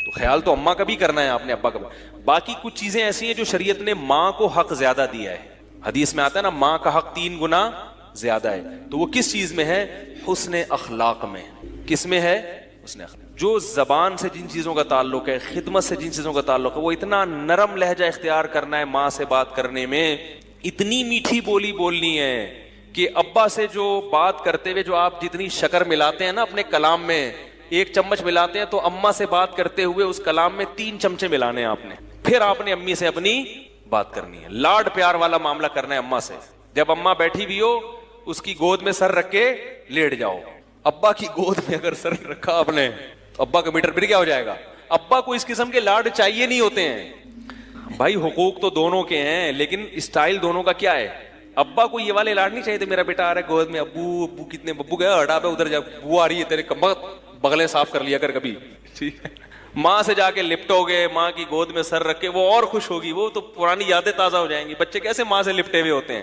تو خیال تو اماں کا بھی کرنا ہے آپ نے, ابا کا. باقی کچھ چیزیں ایسی ہیں جو شریعت نے ماں کو حق زیادہ دیا ہے. حدیث میں آتا ہے نا, ماں کا حق 3 گنا زیادہ ہے. تو وہ کس چیز میں ہے؟ حسن اخلاق میں. کس میں ہے؟ حسن اخلاق. جو زبان سے جن چیزوں کا تعلق ہے, خدمت سے جن چیزوں کا تعلق ہے, وہ اتنا نرم لہجہ اختیار کرنا ہے ماں سے بات کرنے میں, اتنی میٹھی بولی بولنی ہے کہ ابا سے جو بات کرتے ہوئے جو آپ جتنی شکر ملاتے ہیں نا اپنے کلام میں, 1 چمچ ملاتے ہیں, تو اماں سے بات کرتے ہوئے اس کلام میں 3 چمچے ملانے ہیں آپ نے. پھر آپ نے امی سے اپنی بات کرنی ہے, لاڈ پیار والا معاملہ کرنا ہے اماں سے. جب اماں بیٹھی بھی ہو, اس کی گود میں سر رکھ کے لیٹ جاؤ. ابا کی گود میں اگر سر رکھا آپ نے, تو ابا کا میٹر پھر کیا ہو جائے گا. ابا کو اس قسم کے لاڈ چاہیے نہیں ہوتے ہیں بھائی. حقوق تو دونوں کے ہیں, لیکن اسٹائل دونوں کا کیا ہے. ابا کو یہ والے لاڈ نہیں چاہیے, میرا بیٹا آ رہا ہے گود میں, ابو ابو کتنے, ابو گیا ہٹا پہ ادھر جا, وہ آ رہی ہے تیرے بغلیں صاف کر لیا کر کبھی. ماں سے جا کے لپٹو گے, ماں کی گود میں سر رکھ کے, وہ اور خوش ہوگی, وہ تو پرانی یادیں تازہ ہو جائیں گی. بچے کیسے ماں سے لپٹے ہوئے ہوتے ہیں,